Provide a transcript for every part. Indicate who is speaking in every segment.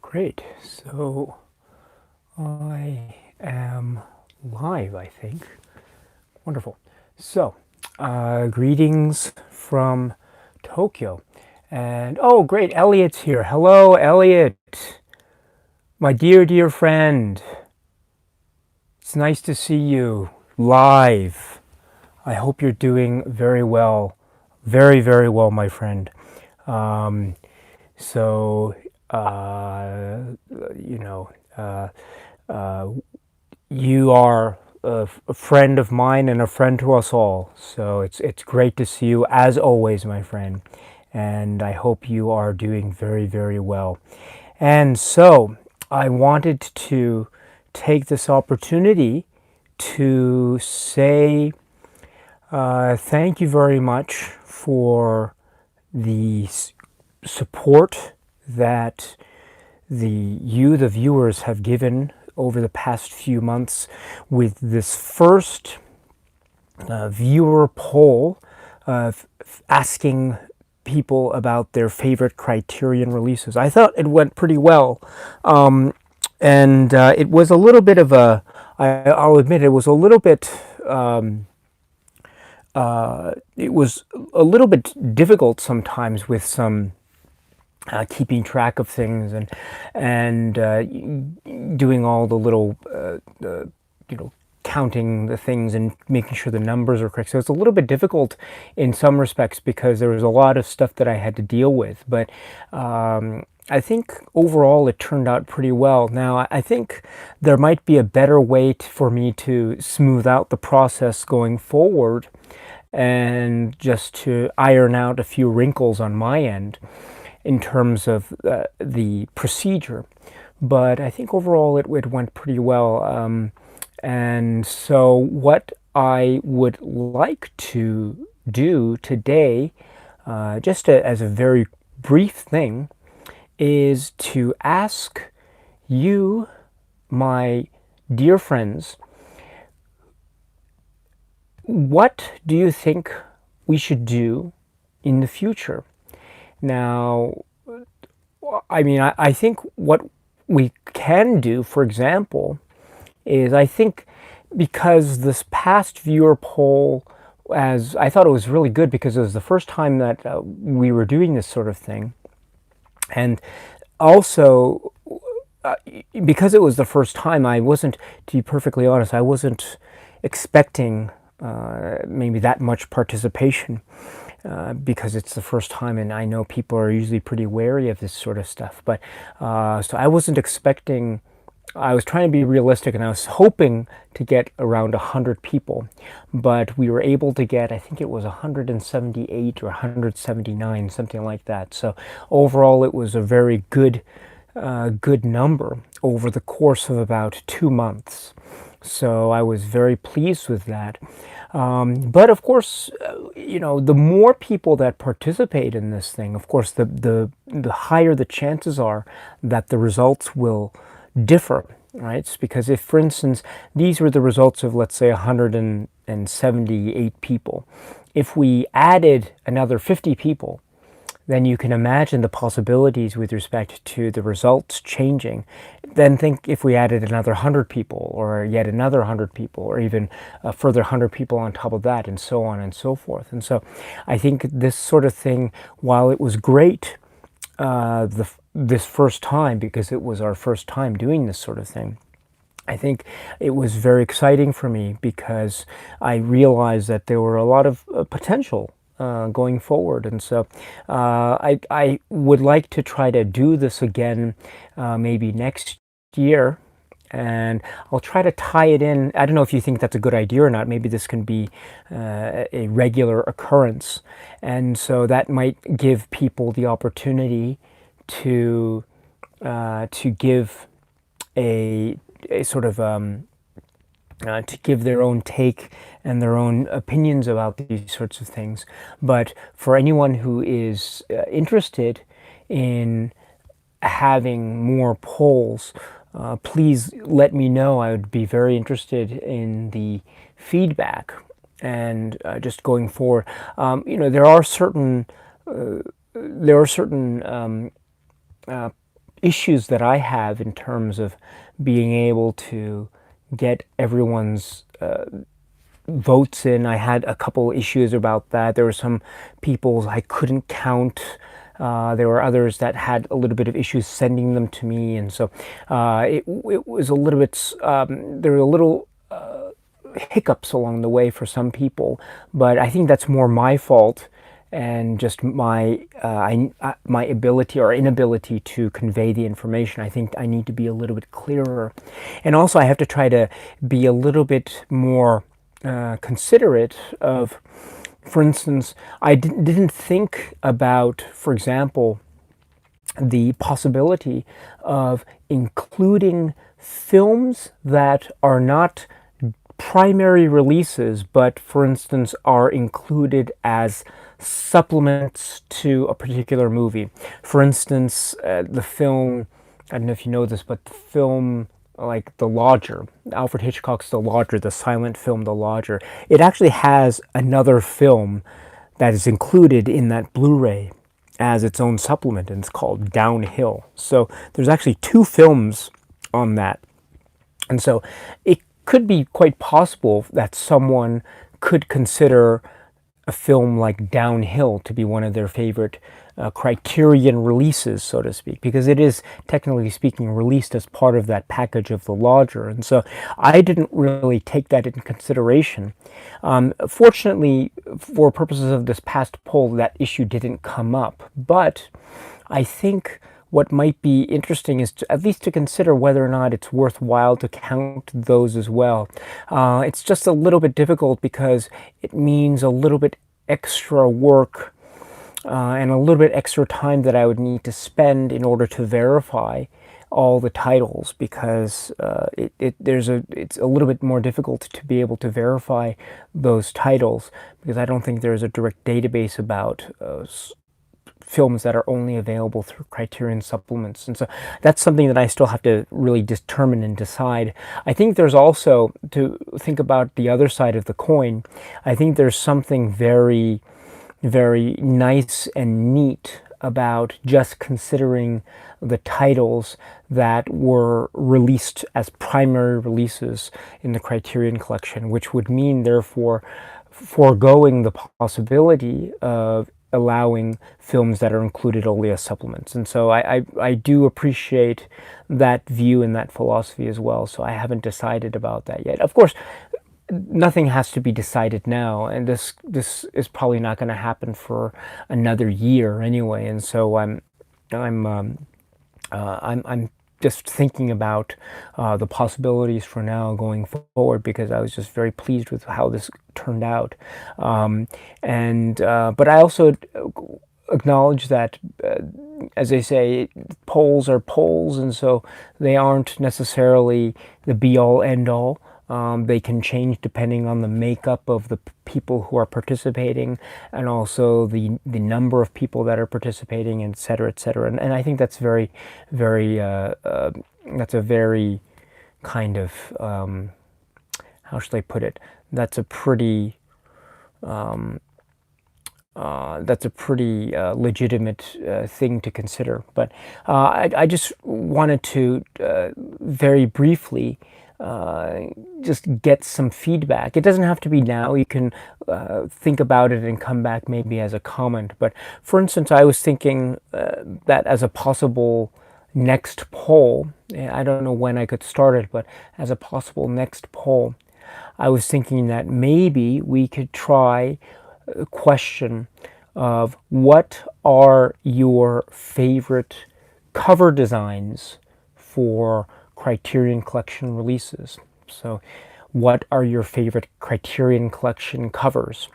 Speaker 1: Great. So I am live, I think. Wonderful. So, greetings from Tokyo. And oh, great, Elliot's here. Hello, Elliot, my dear, dear friend. It's nice to see you live. I hope you're doing very well. Very, very well, my friend. Um, so, uh, you know, uh, you are a friend of mine and a friend to us all. So it's great to see you as always, my friend. And I hope you are doing very, very well. And so I wanted to take this opportunity to say thank you very much for the support that the viewers have given over the past few months with this first viewer poll asking people about their favorite Criterion releases. I thought it went pretty well, and it was a little bit of a. I'll admit it was a little bit. It was a little bit difficult sometimes with some keeping track of things and doing all the little counting the things and making sure the numbers are correct. So it's a little bit difficult in some respects because there was a lot of stuff that I had to deal with. But I think overall it turned out pretty well. Now I think there might be a better way for me to smooth out the process going forward and just to iron out a few wrinkles on my end in terms of the procedure. But I think overall it went pretty well. And so what I would like to do today, as a very brief thing, is to ask you, my dear friends, what do you think we should do in the future? Now, I mean, I think what we can do, for example, is I think because this past viewer poll, as I thought it was really good because it was the first time that we were doing this sort of thing. And also, because it was the first time, I wasn't, to be perfectly honest, I wasn't expecting maybe that much participation. Because it's the first time, and I know people are usually pretty wary of this sort of stuff. But so I wasn't expecting. I was trying to be realistic, and I was hoping to get around 100 people, but we were able to get, I think it was 178 or 179, something like that. So overall, it was a very good number over the course of about 2 months. So I was very pleased with that. But of course, the more people that participate in this thing, of course, the higher the chances are that the results will differ, right? It's because if, for instance, these were the results of, let's say, 178 people, if we added another 50 people, then you can imagine the possibilities with respect to the results changing. Then think if we added another 100 people, or yet another 100 people, or even a further 100 people on top of that, and so on and so forth. And so I think this sort of thing, while it was great this first time, because it was our first time doing this sort of thing, I think it was very exciting for me because I realized that there were a lot of potential going forward. And so I would like to try to do this again maybe next year, and I'll try to tie it in. I don't know if you think that's a good idea or not. Maybe this can be a regular occurrence, and so that might give people the opportunity to give a sort of to give their own take and their own opinions about these sorts of things. But for anyone who is interested in having more polls, please let me know. I would be very interested in the feedback and just going forward. There are certain issues that I have in terms of being able to get everyone's votes in. I had a couple issues about that. There were some people I couldn't count. There were others that had a little bit of issues sending them to me, and so it was a little bit. There were a little hiccups along the way for some people, but I think that's more my fault and just my ability or inability to convey the information. I think I need to be a little bit clearer, and also I have to try to be a little bit more considerate of, for instance, I didn't think about, for example, the possibility of including films that are not primary releases, but for instance are included as supplements to a particular movie. For instance, the film, I don't know if you know this, but the film like The Lodger, Alfred Hitchcock's The Lodger, the silent film The Lodger, it actually has another film that is included in that Blu-ray as its own supplement, and it's called Downhill. So there's actually two films on that. And so it could be quite possible that someone could consider a film like Downhill to be one of their favorite Criterion releases, so to speak, because it is, technically speaking, released as part of that package of The Lodger. And so I didn't really take that into consideration. Fortunately, for purposes of this past poll, that issue didn't come up. But I think what might be interesting is at least to consider whether or not it's worthwhile to count those as well. It's just a little bit difficult because it means a little bit extra work and a little bit extra time that I would need to spend in order to verify all the titles, because it's a little bit more difficult to be able to verify those titles, because I don't think there's a direct database about films that are only available through Criterion supplements. And so that's something that I still have to really determine and decide. I think there's also, to think about the other side of the coin, I think there's something very, very nice and neat about just considering the titles that were released as primary releases in the Criterion Collection, which would mean, therefore, foregoing the possibility of allowing films that are included only as supplements. And so I do appreciate that view and that philosophy as well. So I haven't decided about that yet. Of course, nothing has to be decided now, and this is probably not going to happen for another year anyway. And so I'm just thinking about the possibilities for now going forward, because I was just very pleased with how this turned out. But I also acknowledge that, as they say, polls are polls, and so they aren't necessarily the be-all, end-all. They can change depending on the makeup of the people who are participating, and also the number of people that are participating, et cetera, et cetera. And I think that's very, very, that's a very kind of, how should I put it? That's a pretty, legitimate thing to consider. But I just wanted to very briefly just get some feedback. It doesn't have to be now. You can think about it and come back maybe as a comment. But for instance, I was thinking that as a possible next poll, I don't know when I could start it, but as a possible next poll, I was thinking that maybe we could try a question of what are your favorite cover designs for Criterion Collection releases. So what are your favorite Criterion Collection covers?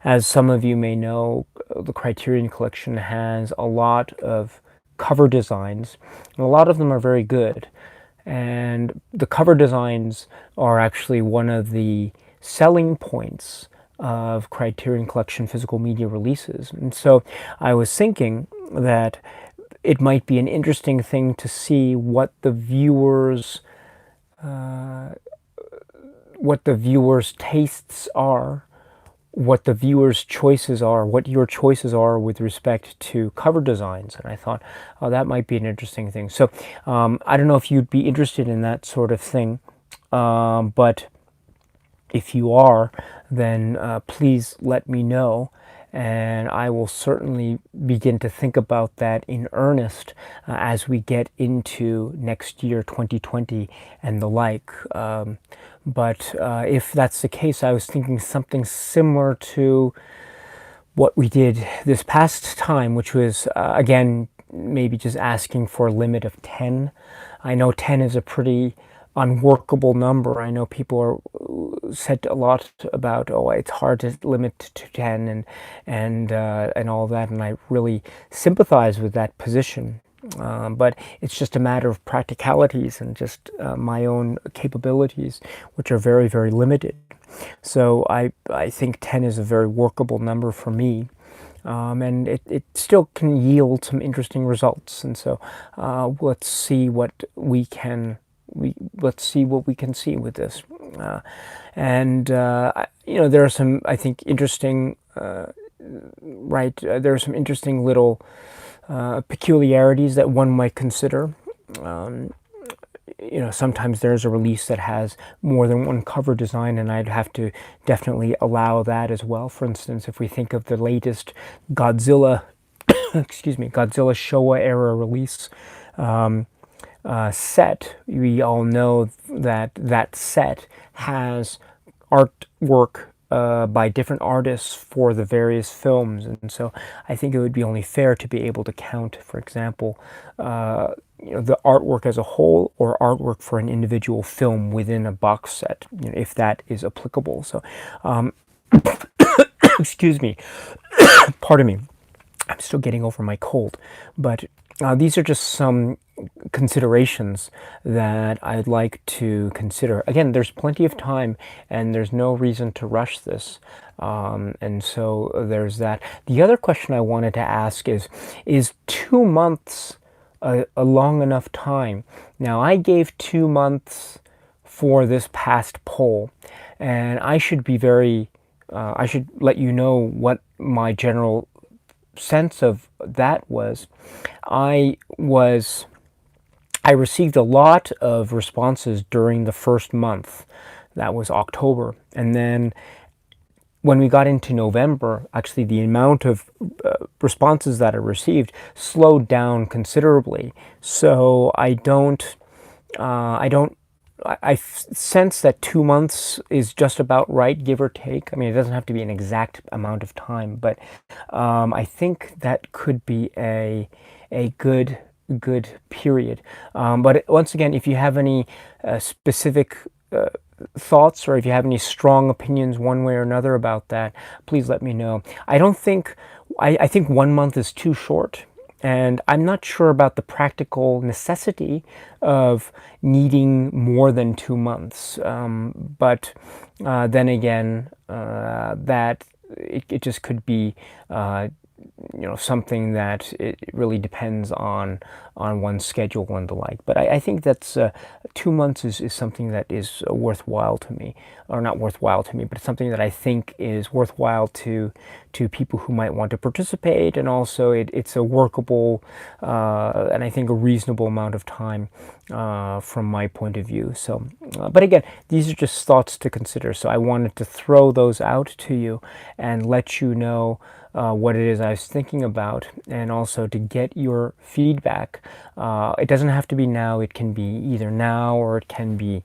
Speaker 1: As some of you may know, the Criterion Collection has a lot of cover designs, and a lot of them are very good. And the cover designs are actually one of the selling points of Criterion Collection physical media releases. And so I was thinking that it might be an interesting thing to see what the viewers' tastes are what the viewer's choices are, what your choices are with respect to cover designs. And I thought, oh, that might be an interesting thing. So I don't know if you'd be interested in that sort of thing, but if you are, then please let me know, and I will certainly begin to think about that in earnest as we get into next year, 2020, and the like. But if that's the case, I was thinking something similar to what we did this past time, which was, again, maybe just asking for a limit of 10. I know 10 is a pretty unworkable number. I know people are said a lot about, oh, it's hard to limit to 10 and all that, and I really sympathize with that position. But it's just a matter of practicalities and just my own capabilities, which are very, very limited. So I think 10 is a very workable number for me. And it still can yield some interesting results. And so let's see what we can let's see what we can see with this. There are some, I think, interesting there are some interesting little peculiarities that one might consider. Sometimes there's a release that has more than one cover design, and I'd have to definitely allow that as well. For instance, if we think of the latest Godzilla, Godzilla Showa era release set, we all know that that set has artwork by different artists for the various films, and so I think it would be only fair to be able to count, for example, the artwork as a whole or artwork for an individual film within a box set, if that is applicable. So, excuse me, pardon me, I'm still getting over my cold, but these are just some considerations that I'd like to consider. Again, there's plenty of time and there's no reason to rush this. And so there's that. The other question I wanted to ask is 2 months a long enough time? Now, I gave 2 months for this past poll, and I should be I should let you know what my general sense of that was. I received a lot of responses during the first month. That was October. And then when we got into November, actually the amount of responses that I received slowed down considerably. So I sense that 2 months is just about right, give or take. I mean, it doesn't have to be an exact amount of time, but I think that could be a good period. But once again, if you have any specific thoughts, or if you have any strong opinions one way or another about that, please let me know. I think 1 month is too short, and I'm not sure about the practical necessity of needing more than 2 months. But then again, that it just could be something that it really depends on one's schedule and the like. But I think that's 2 months is something that is worthwhile to me, or not worthwhile to me, but something that I think is worthwhile to people who might want to participate, and also it's a workable and I think a reasonable amount of time from my point of view. So, but again, these are just thoughts to consider. So I wanted to throw those out to you and let you know what it is I was thinking about, and also to get your feedback. It doesn't have to be now. It can be either now, or it can be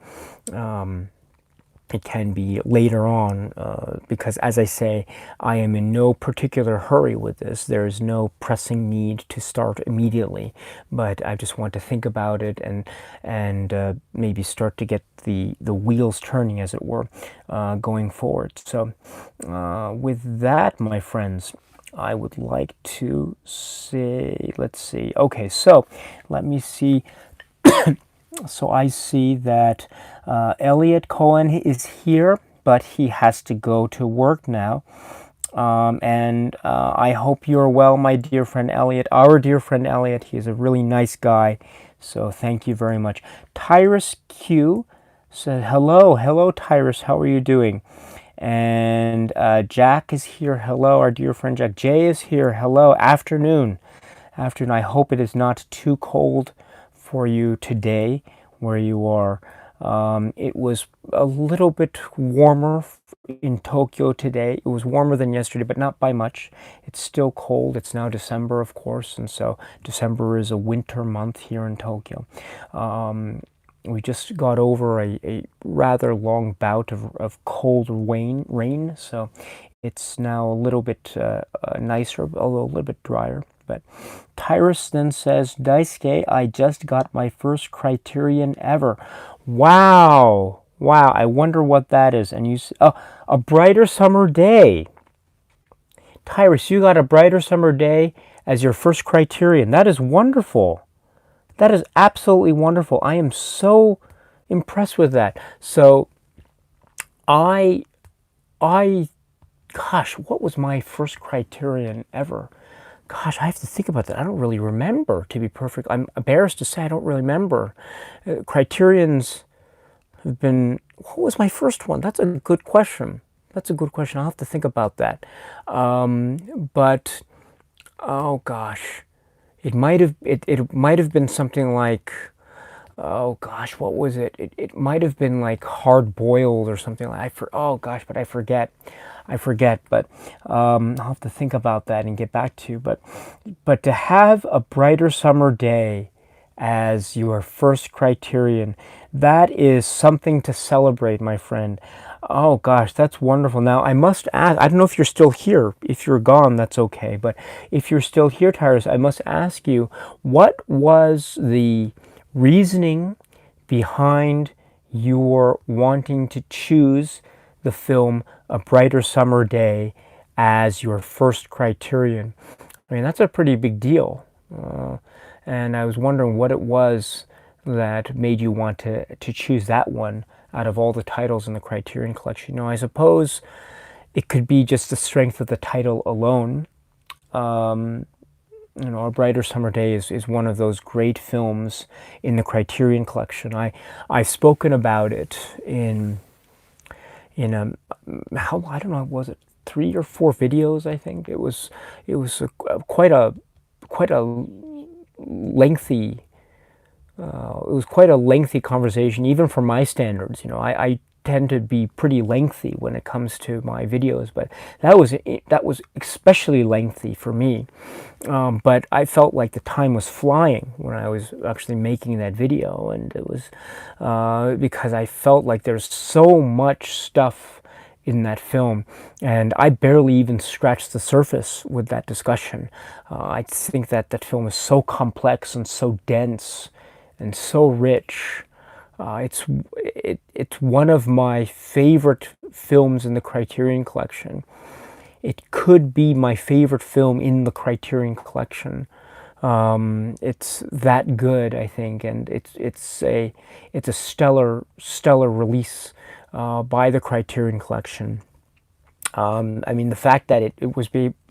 Speaker 1: later on, because, as I say, I am in no particular hurry with this. There is no pressing need to start immediately, but I just want to think about it and maybe start to get the wheels turning, as it were, going forward. So with that, my friends, I would like to say, let's see. Okay, so let me see. So I see that Elliot Cohen is here, but he has to go to work now. And I hope you're well, my dear friend Elliot, our dear friend Elliot. He's a really nice guy, so thank you very much. Tyrus Q said, hello, Tyrus, how are you doing? And Jack is here. Hello, our dear friend Jack. Jay is here. Hello, afternoon. Afternoon. I hope it is not too cold for you today where you are. It was a little bit warmer in Tokyo today. It was warmer than yesterday, but not by much. It's still cold. It's now December, of course, and so December is a winter month here in Tokyo. We just got over a rather long bout of cold rain, so it's now a little bit nicer, although a little bit drier. But Tyrus then says, Daisuke, I just got my first Criterion ever. Wow. Wow, I wonder what that is. And you A Brighter Summer Day. Tyrus, you got A Brighter Summer Day as your first Criterion. That is wonderful. That is absolutely wonderful. I am so impressed with that. So gosh, what was my first Criterion ever? Gosh, I have to think about that. I don't really remember, to be perfect. I'm embarrassed to say I don't really remember. Criterions have been... What was my first one? That's a good question. That's a good question. I'll have to think about that. But, oh gosh. It might have been something like... Oh gosh, what was it? It might have been like Hard Boiled or something like that. Oh gosh, but I forget. But I'll have to think about that and get back to you. But to have A Brighter Summer Day as your first Criterion, that is something to celebrate, my friend. Oh gosh, that's wonderful. Now I must ask, I don't know if you're still here. If you're gone, that's okay. But if you're still here, Tyrus, I must ask you, what was the reasoning behind your wanting to choose the film A Brighter Summer Day as your first Criterion? I mean, that's a pretty big deal. And I was wondering what it was that made you want to choose that one out of all the titles in the Criterion Collection. I suppose it could be just the strength of the title alone. A Brighter Summer Day is one of those great films in the Criterion Collection. I've spoken about it in I don't know, was it 3 or 4 videos? I think it was quite a lengthy. It was quite a lengthy conversation, even for my standards. I tend to be pretty lengthy when it comes to my videos, but that was especially lengthy for me. But I felt like the time was flying when I was actually making that video, and it was because I felt like there's so much stuff in that film, and I barely even scratched the surface with that discussion. I think that film is so complex and so dense and so rich. It's one of my favorite films in the Criterion Collection. It could be my favorite film in the Criterion Collection. It's that good, I think, and it's a stellar release by the Criterion Collection. I mean, the fact that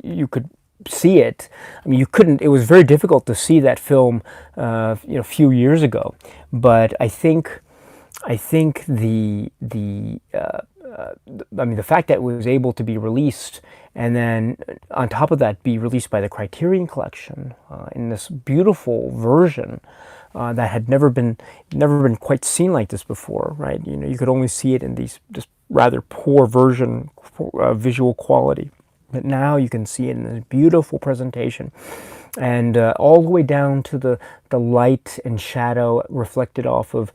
Speaker 1: you could see it. I mean, you couldn't. It was very difficult to see that film, a few years ago. But I think the fact that it was able to be released, and then on top of that, be released by the Criterion Collection in this beautiful version that had never been quite seen like this before, right? You could only see it in these just rather poor version visual quality. But now you can see it in this beautiful presentation, and all the way down to the light and shadow reflected off of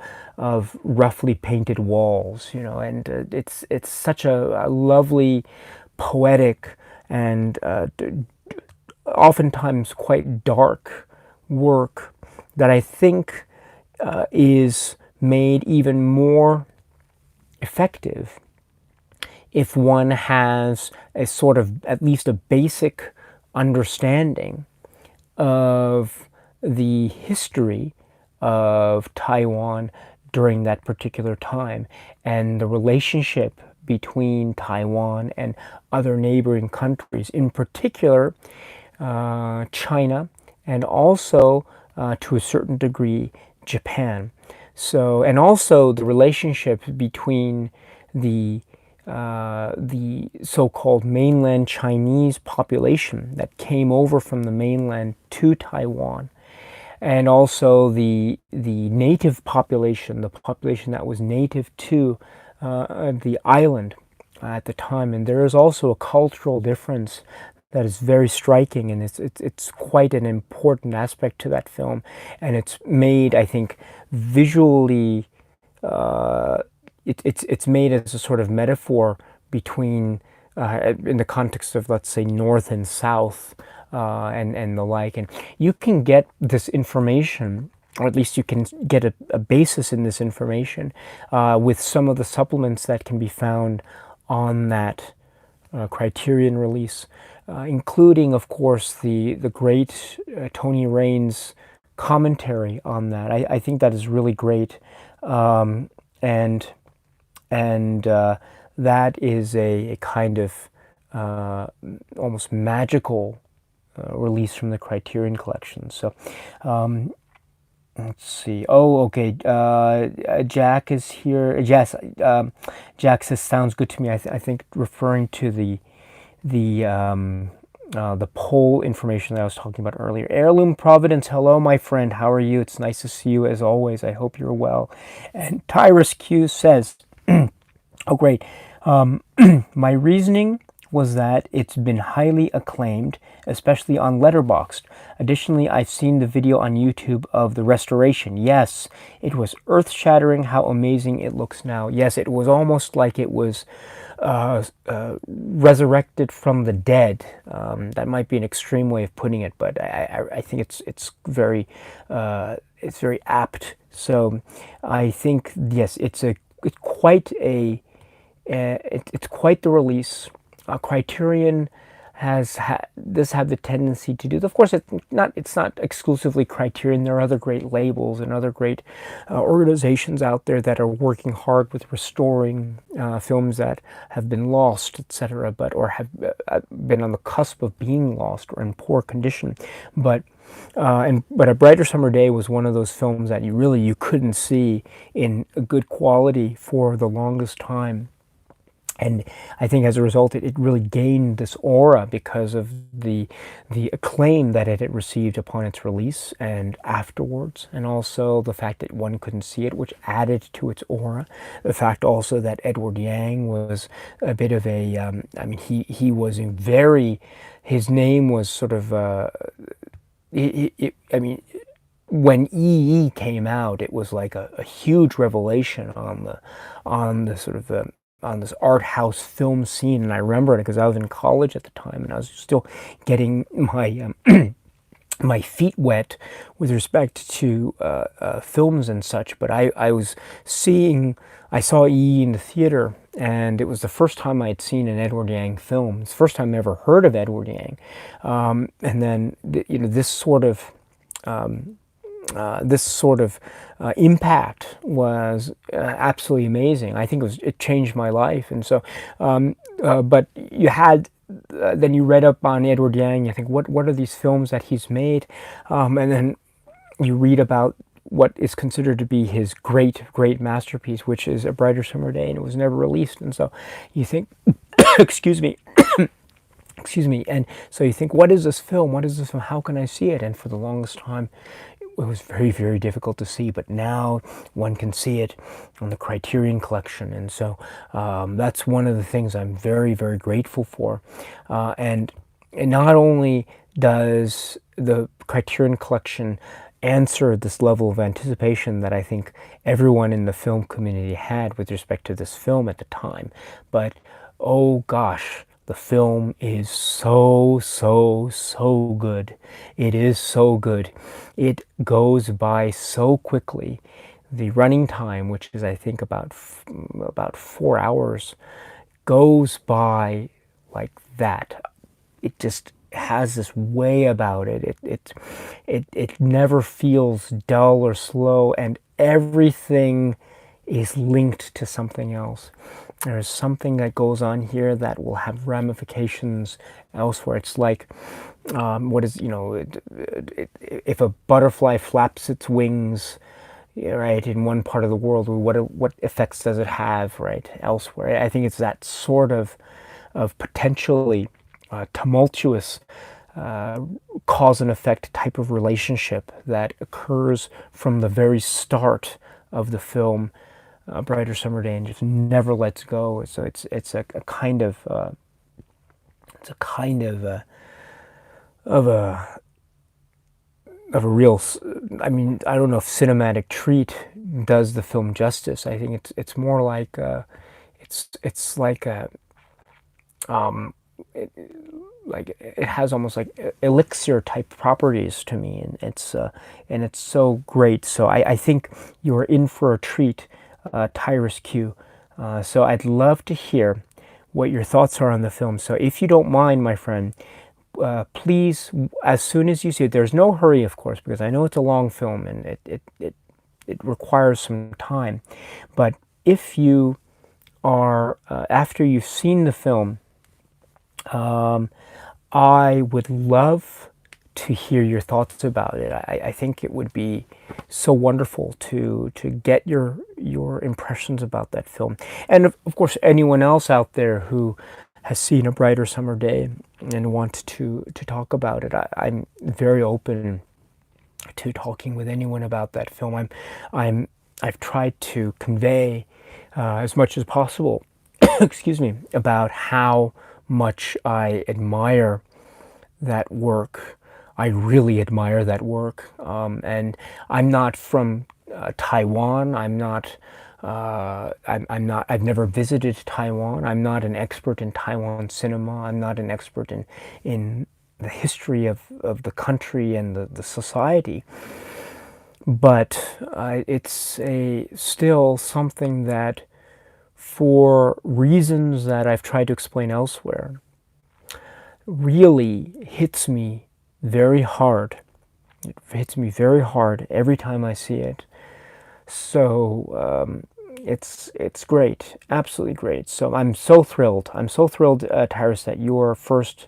Speaker 1: roughly painted walls, and it's such a lovely, poetic, and oftentimes quite dark work that I think is made even more effective if one has a sort of, at least a basic understanding of the history of Taiwan during that particular time, and the relationship between Taiwan and other neighboring countries, in particular China, and also to a certain degree Japan. So, and also the relationship between the the so-called mainland Chinese population that came over from the mainland to Taiwan, and also the native population, the population that was native to the island at the time. And there is also a cultural difference that is very striking, and it's quite an important aspect to that film. And it's made, I think, visually. It's made as a sort of metaphor between, in the context of, let's say, North and South, and the like. And you can get this information, or at least you can get a basis in this information, with some of the supplements that can be found on that Criterion release, including, of course, the great Tony Raines commentary on that. I think that is really great, and that is a kind of almost magical release from the Criterion Collection. So let's see. Oh, okay. Jack is here. Yes, Jack says sounds good to me. I think referring to the poll information that I was talking about earlier. Heirloom Providence, hello, my friend. How are you? It's nice to see you as always. I hope you're well. And Tyrus Q says, oh, great. My reasoning was that it's been highly acclaimed, especially on Letterboxd. Additionally, I've seen the video on YouTube of the restoration. Yes, it was earth-shattering how amazing it looks now. Yes, it was almost like it was resurrected from the dead. That might be an extreme way of putting it, but I think it's very apt. So I think, yes, it's quite the release. Criterion does have the tendency to do. Of course, it's not exclusively Criterion. There are other great labels and other great organizations out there that are working hard with restoring films that have been lost, etc., or have been on the cusp of being lost or in poor condition. But A Brighter Summer Day was one of those films that you couldn't see in a good quality for the longest time. And I think as a result, it really gained this aura because of the acclaim that it had received upon its release and afterwards, and also the fact that one couldn't see it, which added to its aura. The fact also that Edward Yang was a bit of a, he was a very, his name was sort of, when EE came out, it was like a huge revelation on the sort of on this art house film scene. And I remember it because I was in college at the time, and I was still getting my my feet wet with respect to films and such. But I saw EE in the theater, and it was the first time I had seen an Edward Yang film. It's the first time I ever heard of Edward Yang, and then this sort of impact was absolutely amazing. I think it changed my life. And so, but you had, then you read up on Edward Yang, you think, what are these films that he's made? And then you read about what is considered to be his great masterpiece, which is A Brighter Summer Day, and it was never released. And so you think, excuse me, and so you think, what is this film? What is this film? How can I see it? And for the longest time, it was very, very difficult to see, but now one can see it on the Criterion Collection. And so that's one of the things I'm very, very grateful for. And not only does the Criterion Collection answer this level of anticipation that I think everyone in the film community had with respect to this film at the time, but oh gosh, the film is so good. It is so good. It goes by so quickly. The running time, which is I think about 4 hours, goes by like that. It just has this way about it. It never feels dull or slow, and everything is linked to something else. There's something that goes on here that will have ramifications elsewhere. It's like, if a butterfly flaps its wings, right, in one part of the world, what effects does it have, right, elsewhere? I think it's that sort of potentially tumultuous cause and effect type of relationship that occurs from the very start of the film, A Brighter Summer Day, and just never lets go. So it's a kind of it's a kind of a of a real, I mean, I don't know if cinematic treat does the film justice. I think it's more like it's like a it, like it has almost like elixir type properties to me, and it's so great. So I think you're in for a treat, Tyrus Q. So I'd love to hear what your thoughts are on the film. So if you don't mind, my friend, please, as soon as you see it, there's no hurry, of course, because I know it's a long film and it requires some time. But if you are, after you've seen the film, I would love to hear your thoughts about it. I think it would be so wonderful to get your impressions about that film. And of course, anyone else out there who has seen A Brighter Summer Day and wants to talk about it, I'm very open to talking with anyone about that film. I've tried to convey as much as possible, excuse me, about how much I admire that work. I really admire that work. And I'm not from Taiwan. I'm not, I've never visited Taiwan. I'm not an expert in Taiwan cinema. I'm not an expert in the history of the country and the society. But it's still something that, for reasons that I've tried to explain elsewhere, really hits me very hard. It hits me very hard every time I see it. So it's great, absolutely great. So I'm so thrilled. I'm so thrilled, Tyrus, that your first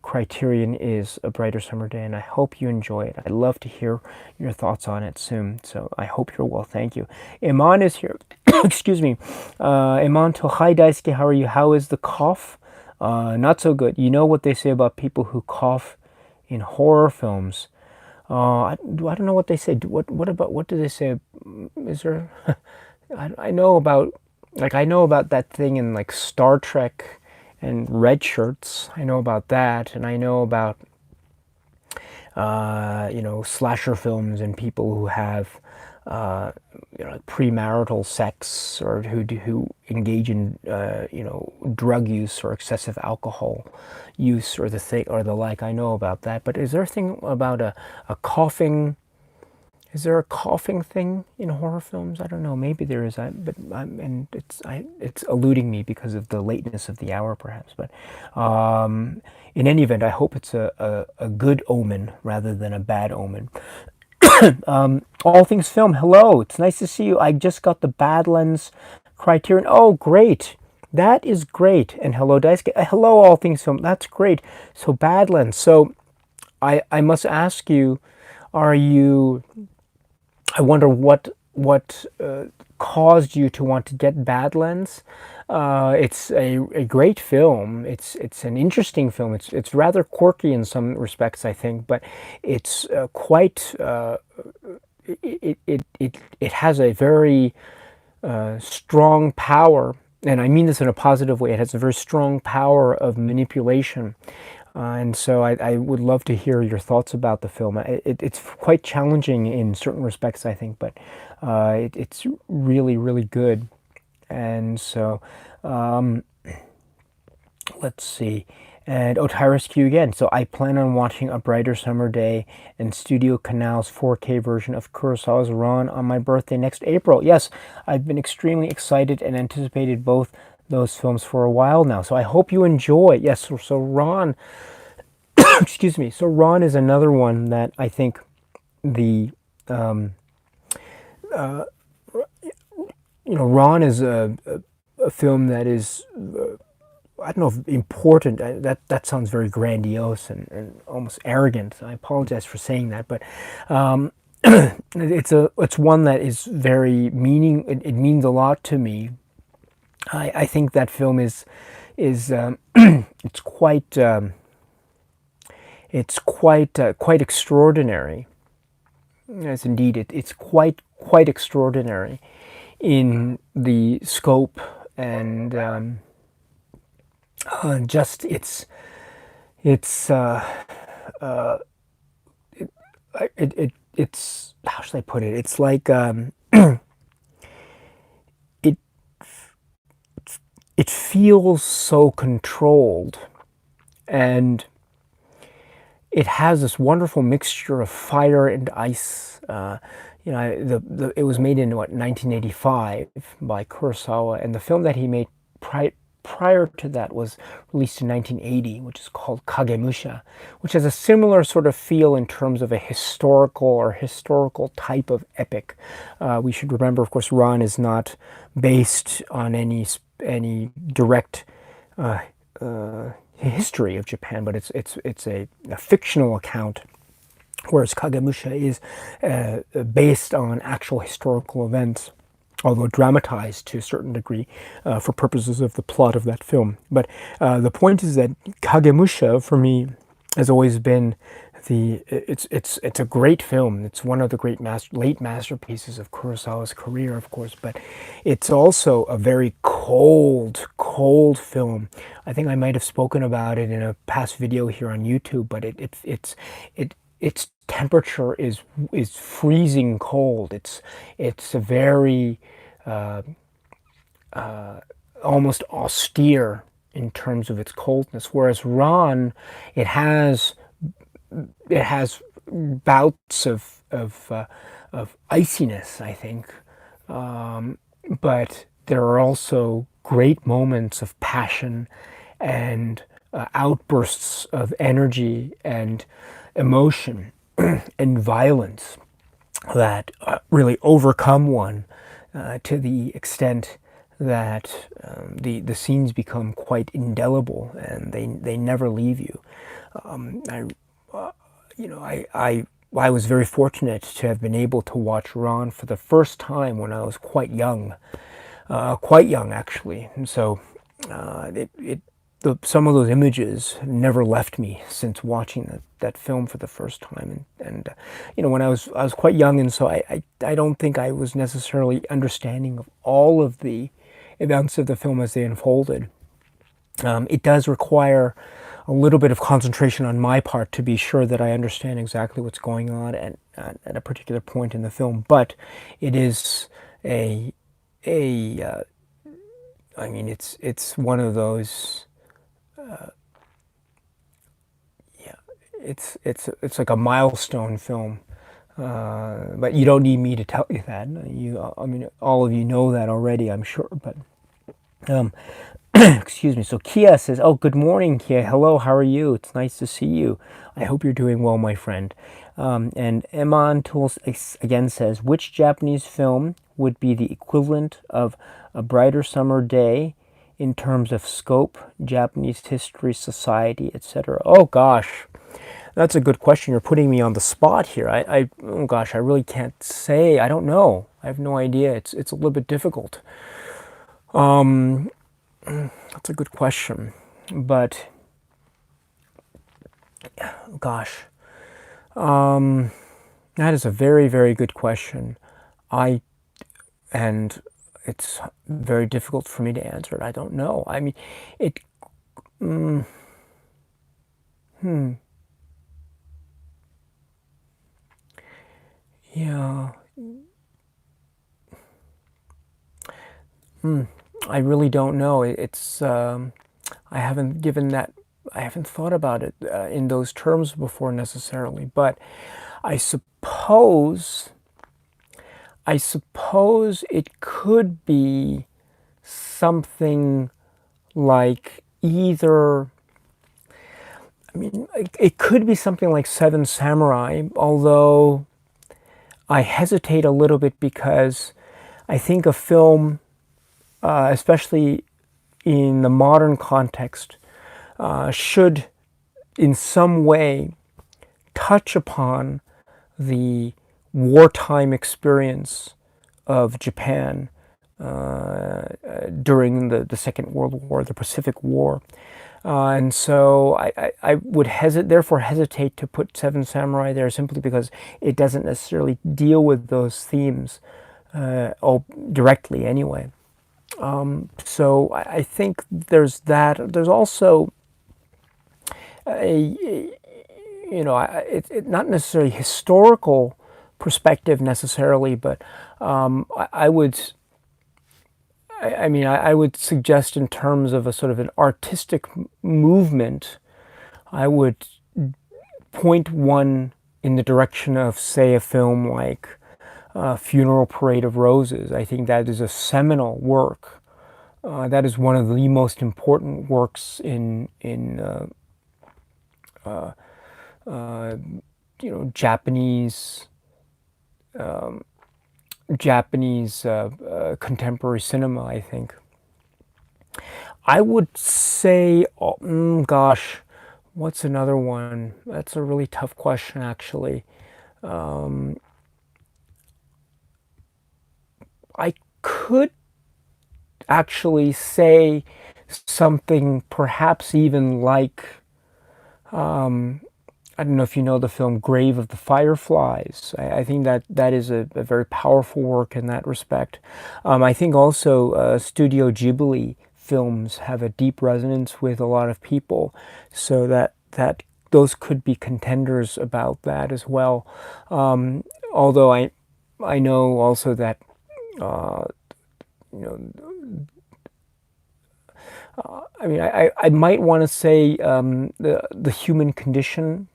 Speaker 1: criterion is A Brighter Summer Day, and I hope you enjoy it. I'd love to hear your thoughts on it soon. So I hope you're well. Thank you. Iman is here. Excuse me. Iman to hi Daisuke, how are you? How is the cough? Not so good. You know what they say about people who cough in horror films. I don't know what they say. What do they say? Is there? I know about, like, I know about that thing in like Star Trek and red shirts. I know about that, and I know about slasher films and people who have premarital sex, or who engage in drug use or excessive alcohol use, or the like. I know about that. But is there a thing about a coughing? Is there a coughing thing in horror films? I don't know. Maybe there is. And it's eluding me because of the lateness of the hour, perhaps. But in any event, I hope it's a good omen rather than a bad omen. All Things Film, hello. It's nice to see you. I just got the Badlands criterion. Oh, great. That is great. And hello, Daisuke. Hello, All Things Film. That's great. So Badlands. So I must ask you, I wonder what caused you to want to get Badlands. It's a great film. It's an interesting film. It's rather quirky in some respects, I think, but it's quite. It has a very strong power, and I mean this in a positive way. It has a very strong power of manipulation. And so I would love to hear your thoughts about the film. It's quite challenging in certain respects, I think, but it's really, really good. And so, let's see. And Tyrus Q again. So I plan on watching A Brighter Summer Day and Studio Canal's 4K version of Kurosawa's Ran on my birthday next April. Yes, I've been extremely excited and anticipated both those films for a while now. So I hope you enjoy. Yes, so Ran, excuse me. So Ran is another one that I think the, Ran is a film that is, I don't know if important, that sounds very grandiose and almost arrogant. I apologize for saying that, but it's one that is very it means a lot to me. I think that film is it's quite extraordinary. Yes, indeed, it's quite extraordinary in the scope and just it's it's how should I put it? It's like it it feels so controlled, and it has this wonderful mixture of fire and ice. It was made in 1985 by Kurosawa, and the film that he made prior to that was released in 1980, which is called Kagemusha, which has a similar sort of feel in terms of a historical type of epic. We should remember, of course, Ran is not based on any direct history of Japan, but it's a fictional account, whereas Kagemusha is based on actual historical events, although dramatized to a certain degree for purposes of the plot of that film. But the point is that Kagemusha, for me, has always been it's a great film. It's one of the great late masterpieces of Kurosawa's career, of course, but it's also a very cold film. I think I might have spoken about it in a past video here on YouTube, but its temperature is freezing cold. It's a very almost austere in terms of its coldness, whereas Ran, it has bouts of iciness, I think, but there are also great moments of passion and outbursts of energy and emotion and violence that really overcome one to the extent that the scenes become quite indelible, and they never leave you. I was very fortunate to have been able to watch Ran for the first time when I was quite young actually, and so some of those images have never left me since watching that film for the first time. And when I was quite young, and so I don't think I was necessarily understanding of all of the events of the film as they unfolded. It does require a little bit of concentration on my part to be sure that I understand exactly what's going on at a particular point in the film. But it is it's one of those. It's like a milestone film, but you don't need me to tell you that. All of you know that already, I'm sure. But excuse me. So Kia says, "Oh, good morning, Kia. Hello, how are you? It's nice to see you. I hope you're doing well, my friend." And Eman Tools again says, "Which Japanese film would be the equivalent of A Brighter Summer Day in terms of scope, Japanese history, society, etc.?" Oh gosh, that's a good question. You're putting me on the spot here. Oh gosh, I really can't say. I don't know. I have no idea. It's a little bit difficult. That's a good question, but gosh, that is a very, very good question. And it's very difficult for me to answer it. I don't know. I mean, it. Yeah. I really don't know. I haven't thought about it in those terms before necessarily, but I suppose it could be something like it could be something like Seven Samurai, although I hesitate a little bit because I think a film, especially in the modern context, should in some way touch upon the wartime experience of Japan during the Second World War, the Pacific War. And so I would therefore hesitate to put Seven Samurai there, simply because it doesn't necessarily deal with those themes directly anyway. So I think there's that. There's also not necessarily historical perspective necessarily, but I would suggest, in terms of a sort of an artistic movement, I would point one in the direction of, say, a film like Funeral Parade of Roses. I think that is a seminal work. That is one of the most important works in Japanese contemporary cinema, I think. I would say, gosh, what's another one? That's a really tough question, actually. I could actually say something perhaps even like, I don't know if you know the film Grave of the Fireflies. I think that is a very powerful work in that respect. I think also Studio Ghibli films have a deep resonance with a lot of people, so that those could be contenders about that as well. Although I know also that I might want to say the Human Condition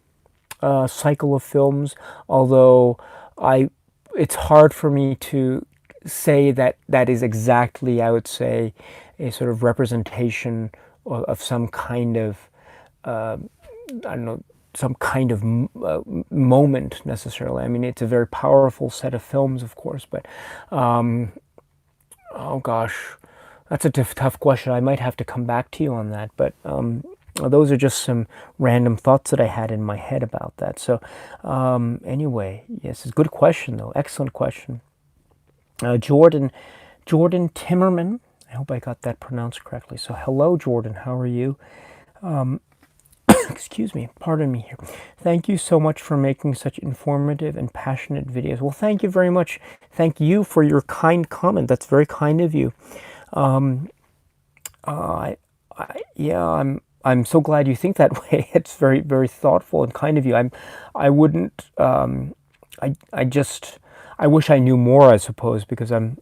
Speaker 1: cycle of films, although it's hard for me to say that is exactly, I would say, a sort of representation of some kind of some kind of moment necessarily. I mean, it's a very powerful set of films, of course, but oh gosh, that's a tough question. I might have to come back to you on that, but those are just some random thoughts that I had in my head about that. So anyway, yes, it's a good question, though. Excellent question. Jordan Timmerman, I hope I got that pronounced correctly. So hello, Jordan, how are you? Excuse me, pardon me here. Thank you so much for making such informative and passionate videos. Well, thank you very much. Thank you for your kind comment. That's very kind of you. I'm so glad you think that way. It's very, very thoughtful and kind of you. I wish I knew more, I suppose, because I'm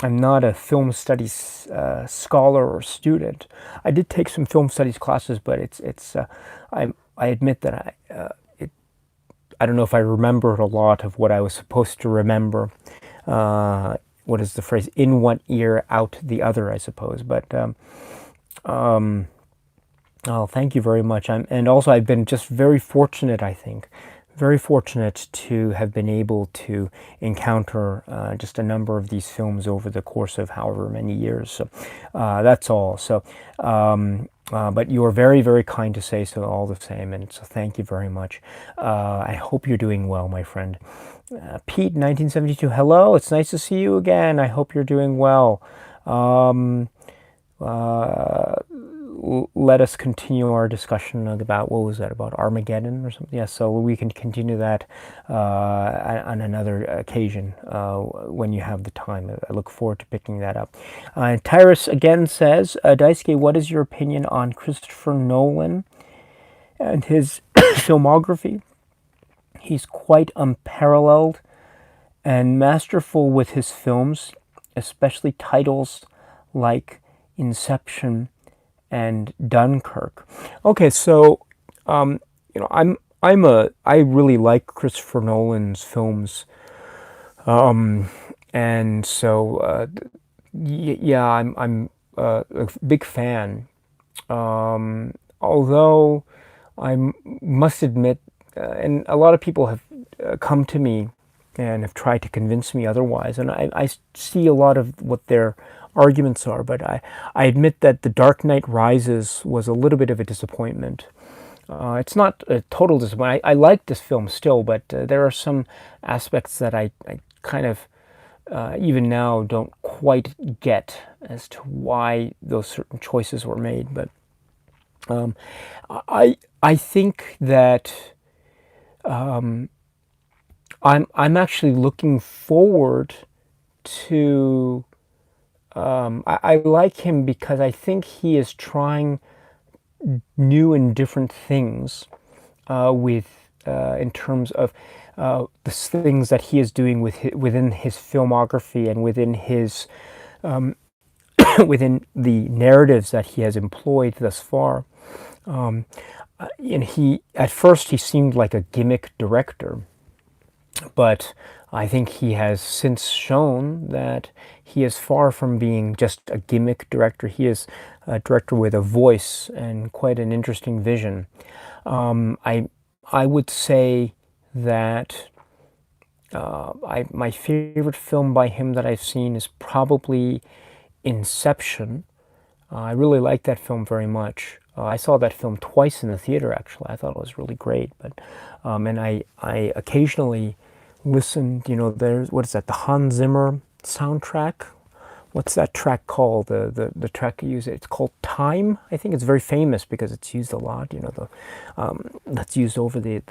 Speaker 1: not a film studies scholar or student. I did take some film studies classes, but I admit that I don't know if I remembered a lot of what I was supposed to remember. What is the phrase? In one ear, out the other, I suppose. But oh, thank you very much. And also, I've been just very fortunate, I think. Very fortunate to have been able to encounter just a number of these films over the course of however many years. So that's all. So, but you are very, very kind to say so all the same. And so thank you very much. I hope you're doing well, my friend. Pete, 1972, hello. It's nice to see you again. I hope you're doing well. Let us continue our discussion about, what was that, about Armageddon or something? Yes, so we can continue that on another occasion when you have the time. I look forward to picking that up. Tyrus again says, Daisuke, what is your opinion on Christopher Nolan and his filmography? He's quite unparalleled and masterful with his films, especially titles like Inception and Dunkirk. Okay, so I really like Christopher Nolan's films, and so yeah, I'm a big fan. Although I must admit, and a lot of people have come to me and have tried to convince me otherwise, and I see a lot of what their arguments are, but I admit that The Dark Knight Rises was a little bit of a disappointment. It's not a total disappointment. I like this film still, but there are some aspects that I kind of even now don't quite get as to why those certain choices were made. But I think that I'm actually looking forward to. I like him because I think he is trying new and different things with in terms of the things that he is doing within his filmography and within his within the narratives that he has employed thus far. And he at first he seemed like a gimmick director, but I think he has since shown that he is far from being just a gimmick director. He is a director with a voice and quite an interesting vision. I would say that my favorite film by him that I've seen is probably Inception. I really like that film very much. I saw that film twice in the theater, actually. I thought it was really great. But and I occasionally listened. There's what is that? The Hans Zimmer soundtrack. What's that track called? The track you use, it's called Time. I think it's very famous because it's used a lot. That's used over the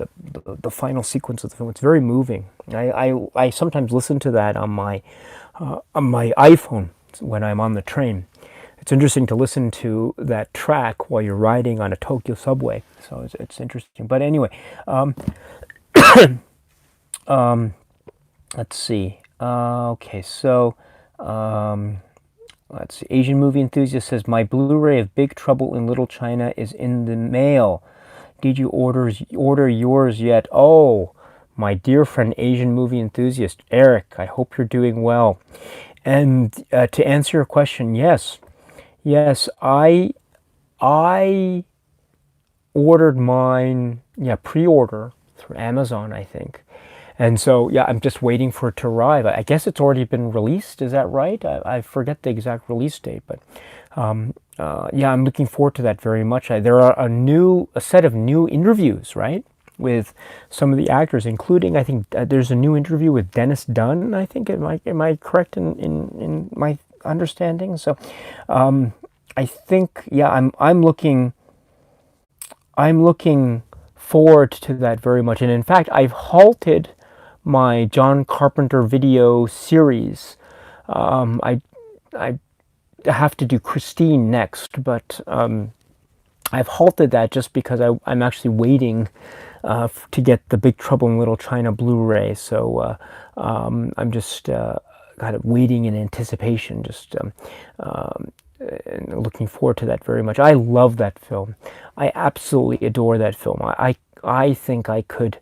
Speaker 1: final sequence of the film. It's very moving. I sometimes listen to that on my iPhone when I'm on the train. It's interesting to listen to that track while you're riding on a Tokyo subway. So it's interesting. But anyway, let's see. Okay, so let's see. Asian Movie Enthusiast says, my Blu-ray of Big Trouble in Little China is in the mail. Did you order yours yet? Oh, my dear friend Asian Movie Enthusiast, Eric, I hope you're doing well. And to answer your question, yes, I ordered mine, pre-order through Amazon, I think. And so, I'm just waiting for it to arrive. I guess it's already been released. Is that right? I forget the exact release date, but I'm looking forward to that very much. There are a set of new interviews, right, with some of the actors, including I think there's a new interview with Dennis Dunn. I think am I correct in my understanding? So, I think I'm looking forward to that very much. And in fact, I've halted my John Carpenter video series. I have to do Christine next, but I've halted that just because I'm actually waiting to get the Big Trouble in Little China Blu-ray. So I'm just kind of waiting in anticipation, just and looking forward to that very much. I love that film. I absolutely adore that film. I think I could.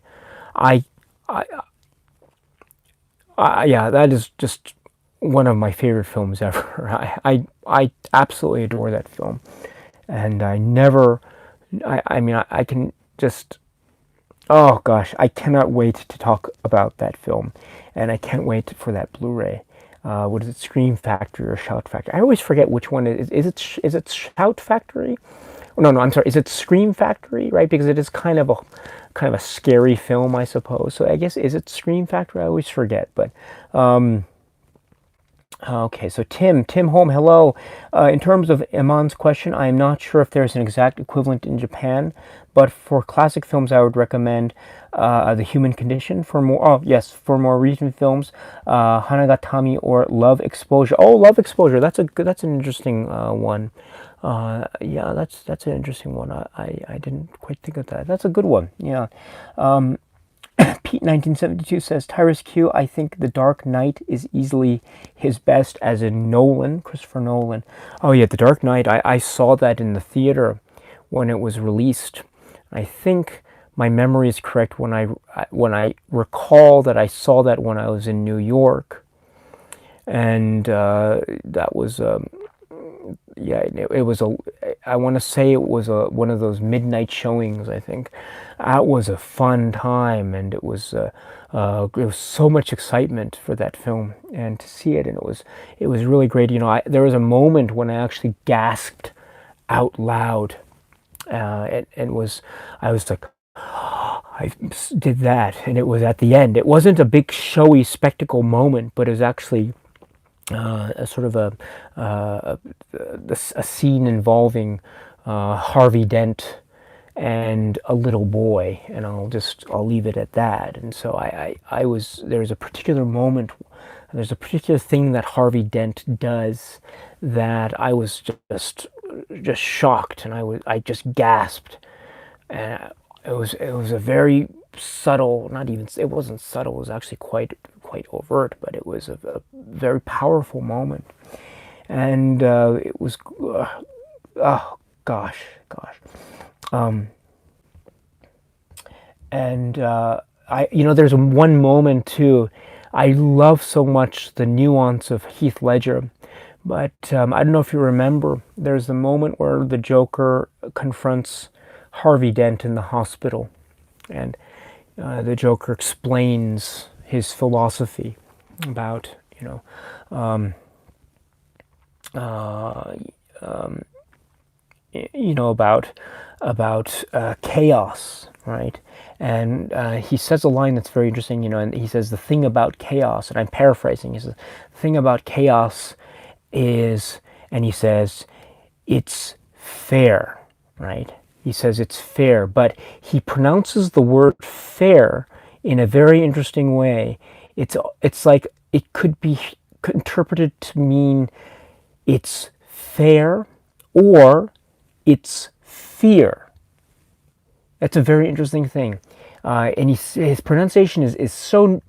Speaker 1: That is just one of my favorite films ever. I absolutely adore that film, and I mean, I can just, oh gosh, I cannot wait to talk about that film, and I can't wait for that Blu-ray. What is it, Scream Factory or Shout Factory? I always forget which one it is. Is it Shout Factory? No, I'm sorry. Is it Scream Factory? Right, because it is kind of a scary film, I suppose. So I guess, is it Scream Factory? I always forget. But okay, so Tim Holm, hello. In terms of Iman's question, I am not sure if there's an exact equivalent in Japan, but for classic films, I would recommend The Human Condition. For more recent films, Hanagatami or Love Exposure. Oh, Love Exposure. That's an interesting one. That's an interesting one. I didn't quite think of that. That's a good one. Yeah. Pete 1972 says, Tyrus Q, I think The Dark Knight is easily his best, as in Christopher Nolan. Oh yeah, The Dark Knight, I saw that in the theater when it was released. I think my memory is correct when I recall that I saw that when I was in New York. And that was... it was I want to say it was one of those midnight showings. I think that was a fun time, and it was so much excitement for that film and to see it, and it was really great. There was a moment when I actually gasped out loud It was, I was like, I did that, and it was at the end. It wasn't a big showy spectacle moment, but it was actually a sort of a scene involving Harvey Dent and a little boy, and I'll leave it at that. And so I was, there's a particular moment, there's a particular thing that Harvey Dent does that I was just shocked, and I just gasped. And it was a very subtle, not even, it wasn't subtle, it was actually quite overt, but it was a very powerful moment. And it was, oh gosh. Um, and there's one moment too. I love so much the nuance of Heath Ledger, but I don't know if you remember. There's the moment where the Joker confronts Harvey Dent in the hospital, and the Joker explains his philosophy about, about chaos, right? And he says a line that's very interesting, and he says the thing about chaos, and I'm paraphrasing. He says the thing about chaos is, and he says, it's fair, right? He says it's fair, but he pronounces the word fair in a very interesting way. It's like it could be interpreted to mean it's fair or it's fear. That's a very interesting thing. And his pronunciation is so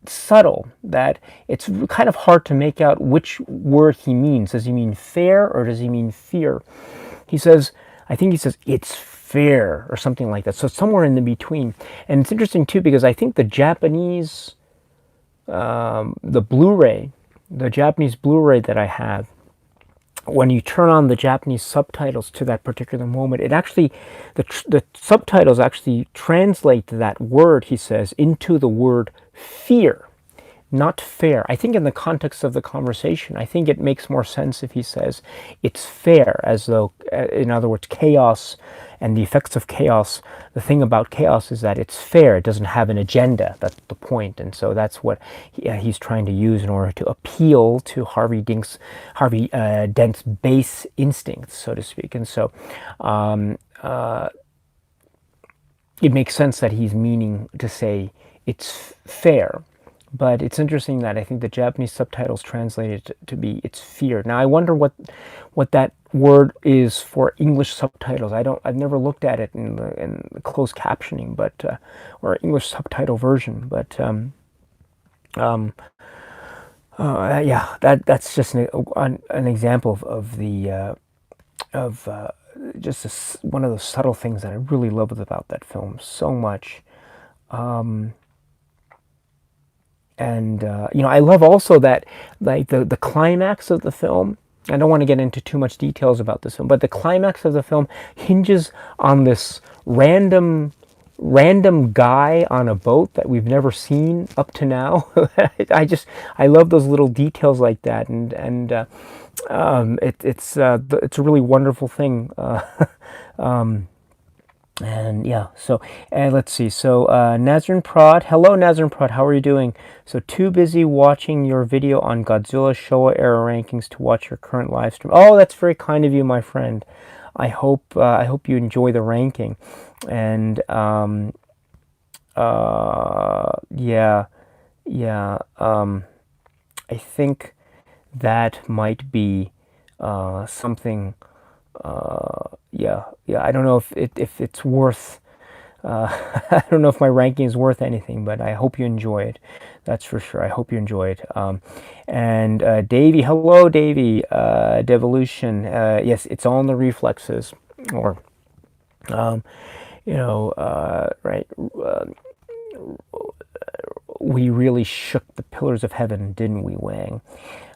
Speaker 1: subtle that it's kind of hard to make out which word he means. Does he mean fair or does he mean fear? I think he says, it's fair or something like that. So somewhere in the between. And it's interesting too, because I think the Japanese, the Japanese Blu-ray that I have, when you turn on the Japanese subtitles to that particular moment, it actually, the subtitles actually translate that word, he says, into the word fear, not fair. I think in the context of the conversation, I think it makes more sense if he says it's fair, as though, in other words, chaos and the effects of chaos. The thing about chaos is that it's fair. It doesn't have an agenda. That's the point. And so that's what he's trying to use in order to appeal to Harvey Dent's base instincts, so to speak. And so it makes sense that he's meaning to say it's fair. But it's interesting that I think the Japanese subtitles translate it to be it's fear. Now I wonder what that word is for English subtitles. I've never looked at it in the closed captioning, but or English subtitle version. But yeah, that's just an example of the just one of those subtle things that I really love about that film so much. And I love also that, like, the climax of the film. I don't want to get into too much details about this film, but the climax of the film hinges on this random guy on a boat that we've never seen up to now. I love those little details like that, and it's a really wonderful thing. And yeah, so let's see. So Nazrin Prod, hello Nazrin Prod, how are you doing? So too busy watching your video on Godzilla Showa era rankings to watch your current live stream. Oh, that's very kind of you, my friend. I hope you enjoy the ranking. And yeah, I think that might be something. Yeah. I don't know if it's worth. I don't know if my ranking is worth anything, but I hope you enjoy it. That's for sure. I hope you enjoy it. And Davey, hello, Davey. Devolution. Yes, it's all in the reflexes, or right. We really shook the pillars of heaven, didn't we, Wang?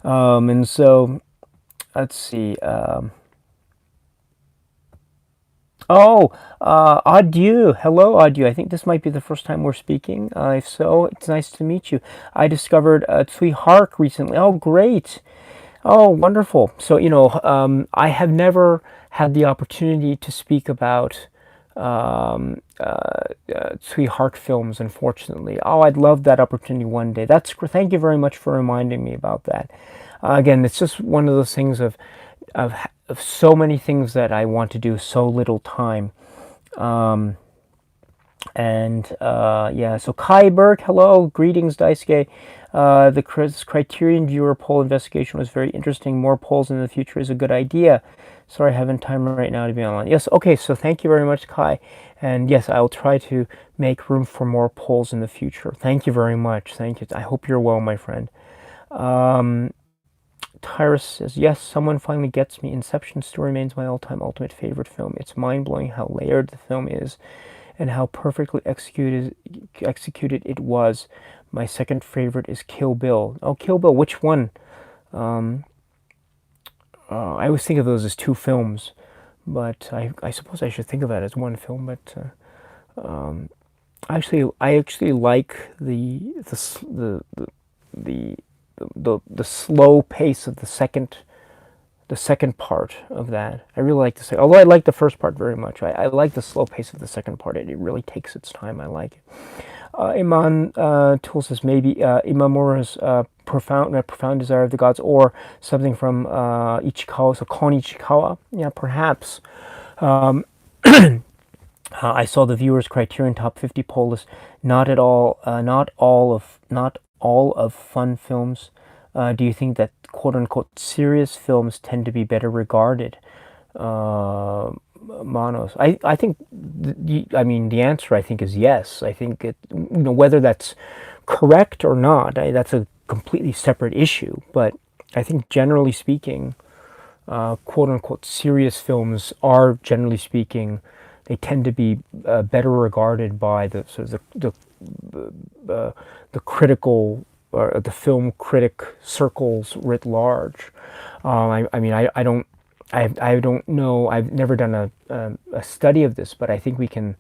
Speaker 1: And so, let's see. Adieu. Hello, Adieu. I think this might be the first time we're speaking. If so, it's nice to meet you. I discovered Tsui Hark recently. Oh, great. Oh, wonderful. So, I have never had the opportunity to speak about sweetheart films, unfortunately. Oh, I'd love that opportunity one day. Thank you very much for reminding me about that. Again, it's just one of those things of, of so many things that I want to do, so little time. And yeah, so Kai Berg, hello, greetings, Daisuke. The Criterion Viewer poll investigation was very interesting. More polls in the future is a good idea. Sorry, I haven't time right now to be online. Yes, okay, so thank you very much, Kai. And yes, I will try to make room for more polls in the future. Thank you very much. Thank you. I hope you're well, my friend. Tyrus says, yes, someone finally gets me. Inception still remains my all-time ultimate favorite film. It's mind-blowing how layered the film is and how perfectly executed it was. My second favorite is Kill Bill. Oh, Kill Bill, which one? I always think of those as two films, but I suppose I should think of that as one film. But I actually like the the slow pace of the second part of that. I really like the second, although I like the first part very much. I like the slow pace of the second part. It really takes its time. I like it. Iman Tool says maybe Imamura's profound desire of the gods, or something from Ichikawa, so Kon Ichikawa. Yeah, perhaps. I saw the viewers' Criterion Top 50 poll list. Not all of fun films. Do you think that quote unquote serious films tend to be better regarded? Manos. I think I mean the answer I think is yes. I think whether that's correct or not, that's a completely separate issue. But I think generally speaking, quote unquote serious films are generally speaking, they tend to be better regarded by the sort of the critical or the film critic circles writ large. I mean, I don't know. I've never done a study of this, but I think we can.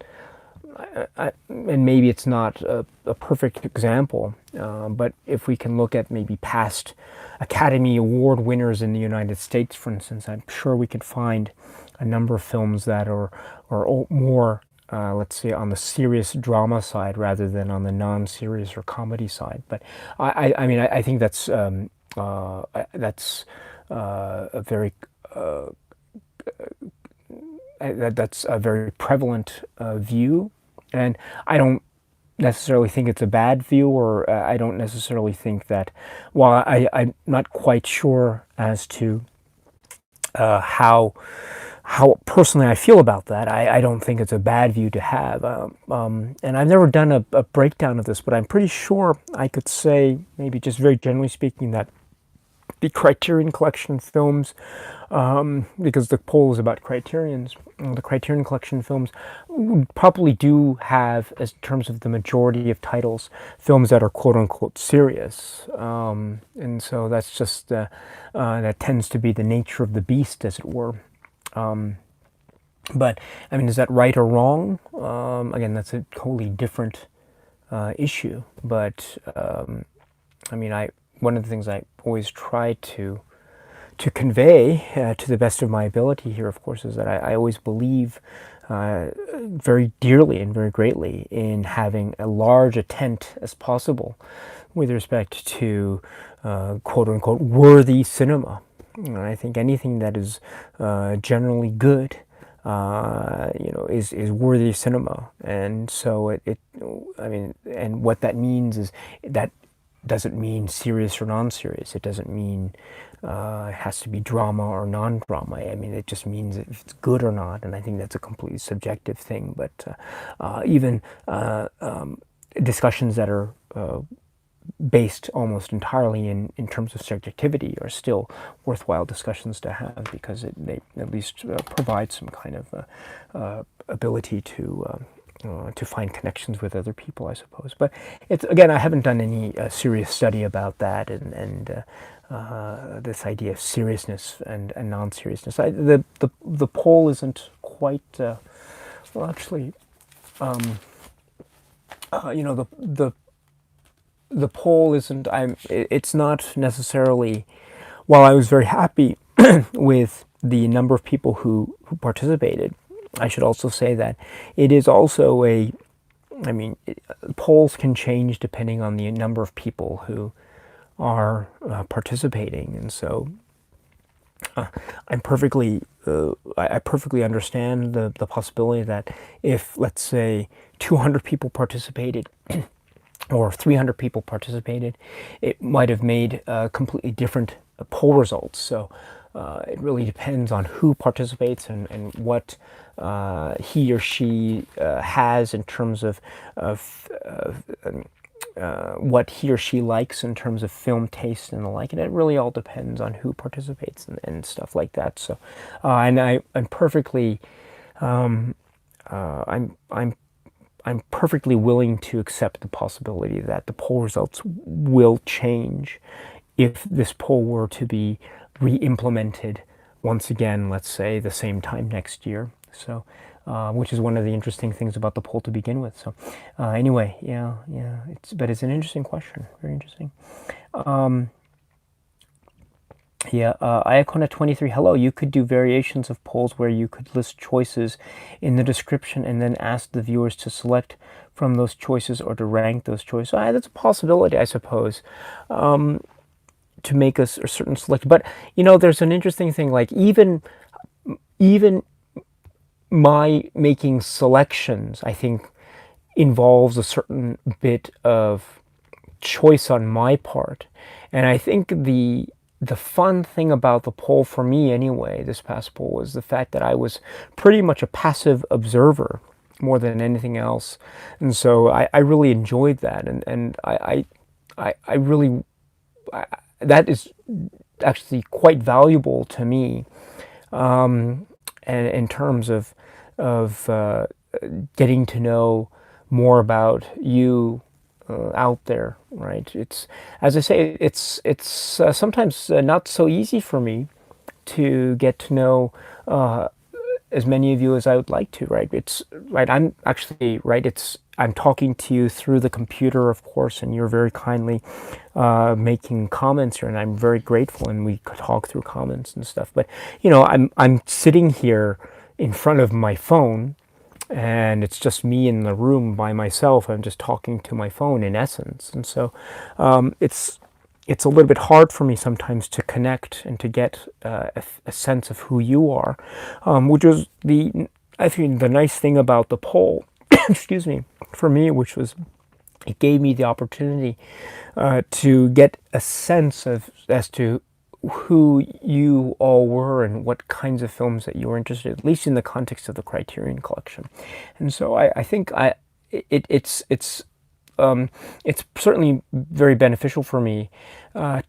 Speaker 1: And maybe it's not a perfect example, but if we can look at maybe past Academy Award winners in the United States, for instance, I'm sure we could find a number of films that are more, let's say, on the serious drama side rather than on the non-serious or comedy side. But I mean, I think that's a very that's a very prevalent view, and I don't necessarily think it's a bad view, or I don't necessarily think that. While I'm not quite sure as to how personally I feel about that, I don't think it's a bad view to have. And I've never done a breakdown of this, but I'm pretty sure I could say, maybe just very generally speaking, that the Criterion Collection films, because the poll is about Criterions, the Criterion Collection films probably do have, as in terms of the majority of titles, films that are quote unquote serious. And so that's just, that tends to be the nature of the beast, as it were. But, I mean, is that right or wrong? Again, that's a totally different issue. But, I mean, one of the things I always try to convey to the best of my ability here, of course, is that I always believe very dearly and very greatly in having as large a tent as possible with respect to quote unquote worthy cinema. I think anything that is generally good, is worthy cinema, and so I mean, and what that means is that doesn't mean serious or non-serious. It doesn't mean it has to be drama or non-drama. I mean, it just means if it's good or not, and I think that's a completely subjective thing. But even discussions that are based almost entirely in terms of subjectivity are still worthwhile discussions to have, because they at least provide some kind of ability to find connections with other people, I suppose. But it's, again, I haven't done any serious study about that, and this idea of seriousness and non-seriousness. The poll isn't quite well, actually. The poll isn't. It's not necessarily while I was very happy with the number of people who participated, I should also say that it is also polls can change depending on the number of people who are participating, and so I'm perfectly, I perfectly understand the possibility that if, let's say, 200 people participated or 300 people participated, it might have made completely different poll results. So it really depends on who participates and what he or she has in terms of what he or she likes in terms of film taste and the like, and it really all depends on who participates and stuff like that. So, and I'm perfectly, I'm perfectly willing to accept the possibility that the poll results will change if this poll were to be re-implemented once again, let's say the same time next year. So, which is one of the interesting things about the poll to begin with. So, anyway, yeah, it's an interesting question, very interesting. Iacona 23, hello. You could do variations of polls where you could list choices in the description and then ask the viewers to select from those choices or to rank those choices. That's a possibility, I suppose, to make a certain selection. But there's an interesting thing. Like even my making selections, I think, involves a certain bit of choice on my part, and I think the fun thing about the poll for me anyway, this past poll, was the fact that I was pretty much a passive observer more than anything else, and so I really enjoyed that, and I really that is actually quite valuable to me, and in terms of getting to know more about you out there, right? It's, as I say, it's sometimes not so easy for me to get to know as many of you as I would like to, right? It's right. I'm actually right. I'm talking to you through the computer, of course, and you're very kindly making comments here, and I'm very grateful. And we talk through comments and stuff. But I'm sitting here in front of my phone, and it's just me in the room by myself. I'm just talking to my phone in essence, and so it's a little bit hard for me sometimes to connect and to get a sense of who you are, which is I think the nice thing about the poll, excuse me, for me, which was it gave me the opportunity to get a sense as to who you all were and what kinds of films that you were interested in, at least in the context of the Criterion Collection. And so I think it's certainly very beneficial for me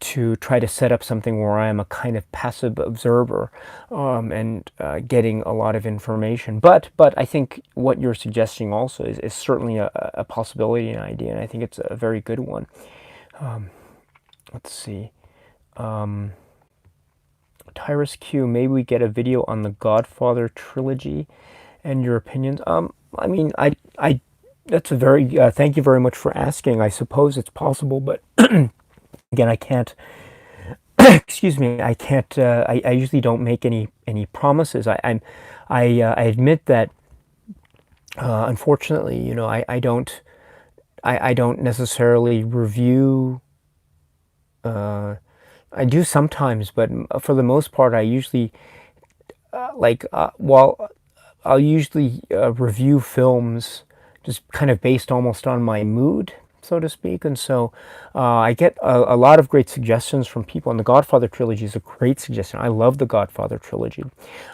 Speaker 1: to try to set up something where I am a kind of passive observer and getting a lot of information. But I think what you're suggesting also is certainly a possibility, an idea, and I think it's a very good one. Let's see. Tyrus Q, maybe we get a video on the Godfather trilogy and your opinions. I mean, I that's a very thank you very much for asking. I suppose it's possible, but again, I can't. Excuse me, I can't. I usually don't make any promises. I admit that unfortunately, I don't necessarily review. I do sometimes, but for the most part, I usually while I'll usually review films just kind of based almost on my mood, so to speak. And so I get a lot of great suggestions from people, and the Godfather trilogy is a great suggestion. I love the Godfather trilogy,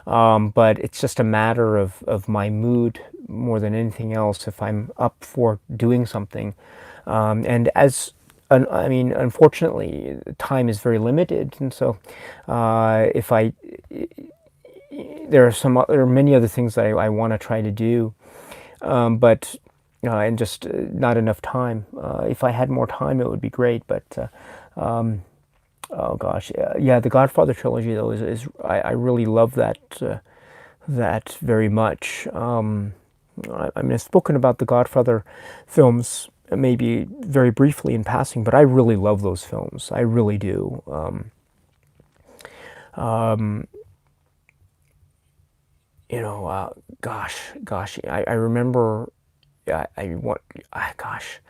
Speaker 1: but it's just a matter of my mood more than anything else, if I'm up for doing something. And I mean, unfortunately, time is very limited, and so there are many other things that I want to try to do, but and just not enough time. If I had more time, it would be great. But oh gosh, yeah, the Godfather trilogy though is I really love that very much. I mean, I've spoken about the Godfather films maybe very briefly in passing, but I really love those films. I really do. Um, gosh, I remember, I what, gosh,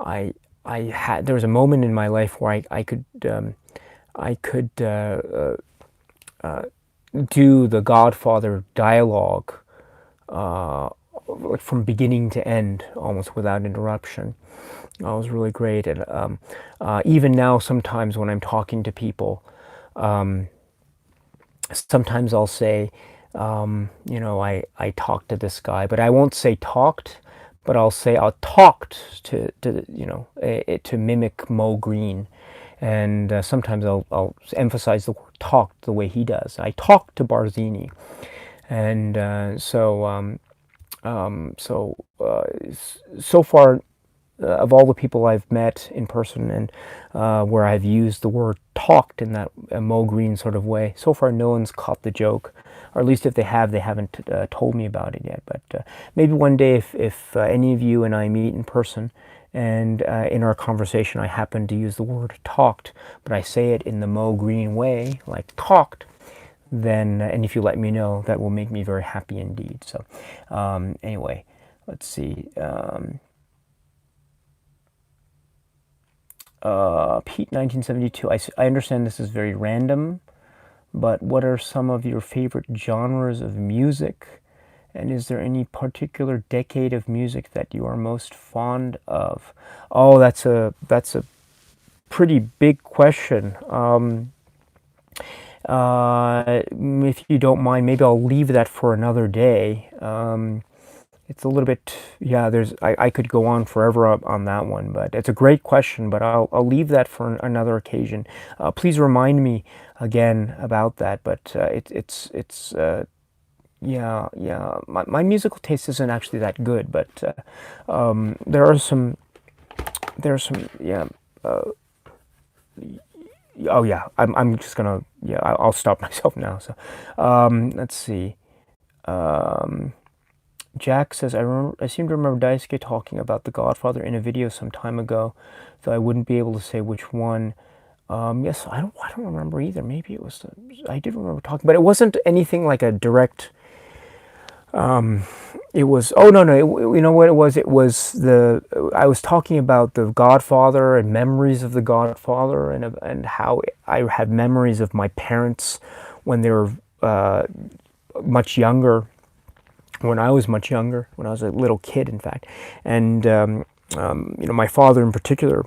Speaker 1: I I had there was a moment in my life where I could do the Godfather dialogue like from beginning to end, almost without interruption. It was really great, and even now, sometimes when I'm talking to people, sometimes I'll say, I talked to this guy, but I won't say talked, but I'll say I talked to mimic Mo Green, and sometimes I'll emphasize the word talked the way he does. I talked to Barzini, and so far, of all the people I've met in person and where I've used the word talked in that Mo Green sort of way, so far no one's caught the joke, or at least if they have, they haven't told me about it yet. But maybe one day, if any of you and I meet in person, and in our conversation I happen to use the word talked, but I say it in the Mo Green way, like talked, then, and if you let me know, that will make me very happy indeed. So anyway, let's see. Pete 1972, I understand this is very random, but what are some of your favorite genres of music? And is there any particular decade of music that you are most fond of? Oh, that's a pretty big question. If you don't mind, maybe I'll leave that for another day. It's a little bit, yeah, I could go on forever on that one, but it's a great question, but I'll leave that for another occasion. Please remind me again about that, but yeah, my musical taste isn't actually that good, but there are some, yeah, oh yeah, I'm just gonna, yeah, I'll stop myself now. So, let's see. Jack says, I seem to remember Daisuke talking about The Godfather in a video some time ago, though I wouldn't be able to say which one. Yes, I don't remember either. Maybe it was, I did remember talking, but it wasn't anything like a direct, it was, oh no, you know what it was? It was I was talking about The Godfather and memories of The Godfather, and how I had memories of my parents when they were much younger, when I was much younger, when I was a little kid, in fact. And, my father in particular,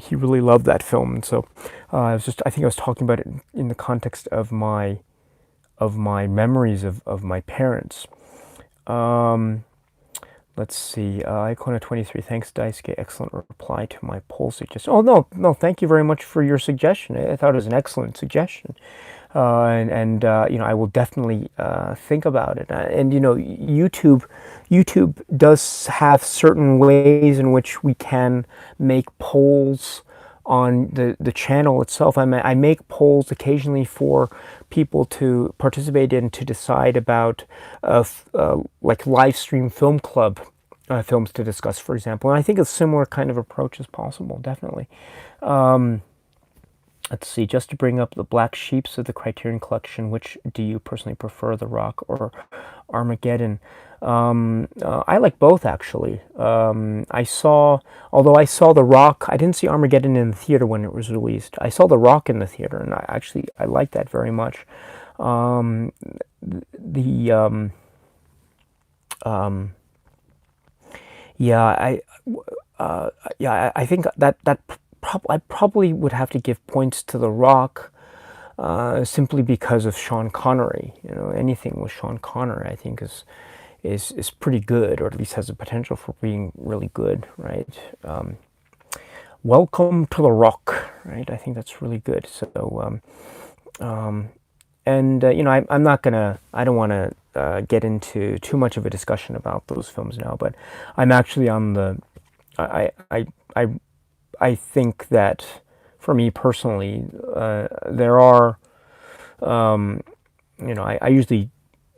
Speaker 1: he really loved that film. And so I think I was talking about it in the context of my memories of my parents. Let's see, Icona 23, thanks Daisuke, excellent reply to my poll suggestion. Oh, no, thank you very much for your suggestion. I thought it was an excellent suggestion. I will definitely think about it. And YouTube does have certain ways in which we can make polls on the channel itself. I make polls occasionally for people to participate in, to decide about like live stream film club films to discuss, for example. And I think a similar kind of approach is possible, definitely. Let's see, just to bring up the Black Sheeps of the Criterion Collection, which do you personally prefer, The Rock or Armageddon? I like both, actually. Although I saw The Rock, I didn't see Armageddon in the theater when it was released. I saw The Rock in the theater, and I like that very much. Yeah, I think that I probably would have to give points to The Rock, simply because of Sean Connery. Anything with Sean Connery, I think, is pretty good, or at least has the potential for being really good, right? Welcome to The Rock, right? I think that's really good. So, I'm not gonna, I don't want to get into too much of a discussion about those films now, but I'm actually on the, I think that for me personally, there are, I usually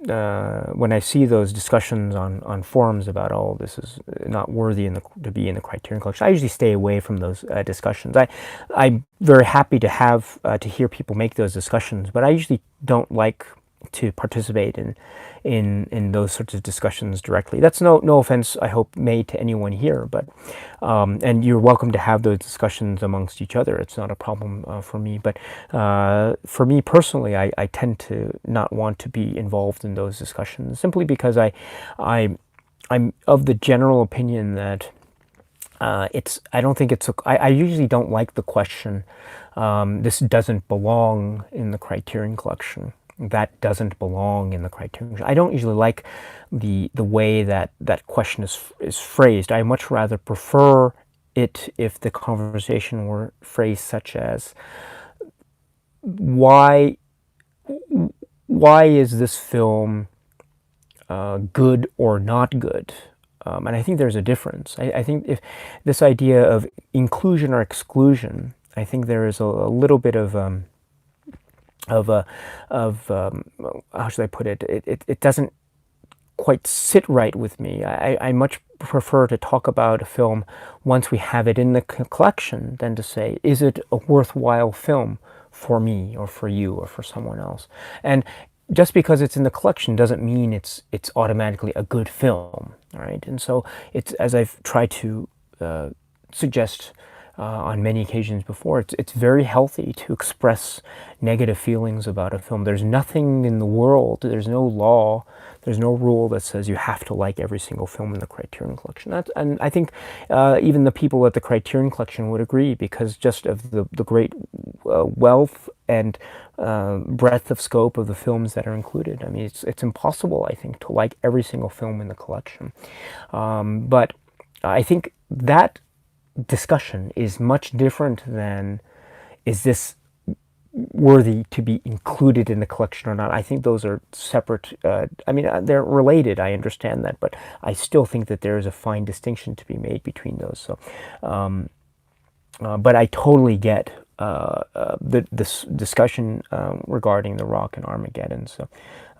Speaker 1: when I see those discussions on forums about, oh, this is not worthy to be in the Criterion Collection, I usually stay away from those discussions. I'm very happy to have to hear people make those discussions, but I usually don't like to participate in those sorts of discussions directly. That's no offense, I hope, made to anyone here, but and you're welcome to have those discussions amongst each other. It's not a problem for me, but for me personally, I tend to not want to be involved in those discussions simply because I'm of the general opinion that I don't think I usually don't like the question, this doesn't belong in the Criterion Collection. That doesn't belong in the Criterion. I don't usually like the way that question is phrased. I much rather prefer it if the conversation were phrased such as, why is this film good or not good? And I think there's a difference. I think if this idea of inclusion or exclusion, I think there is a little bit of how should I put it? It doesn't quite sit right with me. I much prefer to talk about a film once we have it in the collection than to say, is it a worthwhile film for me or for you or for someone else? And just because it's in the collection doesn't mean it's automatically a good film, right? And so it's, as I've tried to suggest on many occasions before, it's very healthy to express negative feelings about a film. There's nothing in the world, there's no law, there's no rule that says you have to like every single film in the Criterion Collection. And I think even the people at the Criterion Collection would agree, because just of the great wealth and breadth of scope of the films that are included. I mean, it's impossible, I think, to like every single film in the collection. But I think that discussion is much different than, is this worthy to be included in the collection or not? I think those are separate. I mean, they're related, I understand that, but I still think that there is a fine distinction to be made between those. So, but I totally get this discussion regarding The Rock and Armageddon. So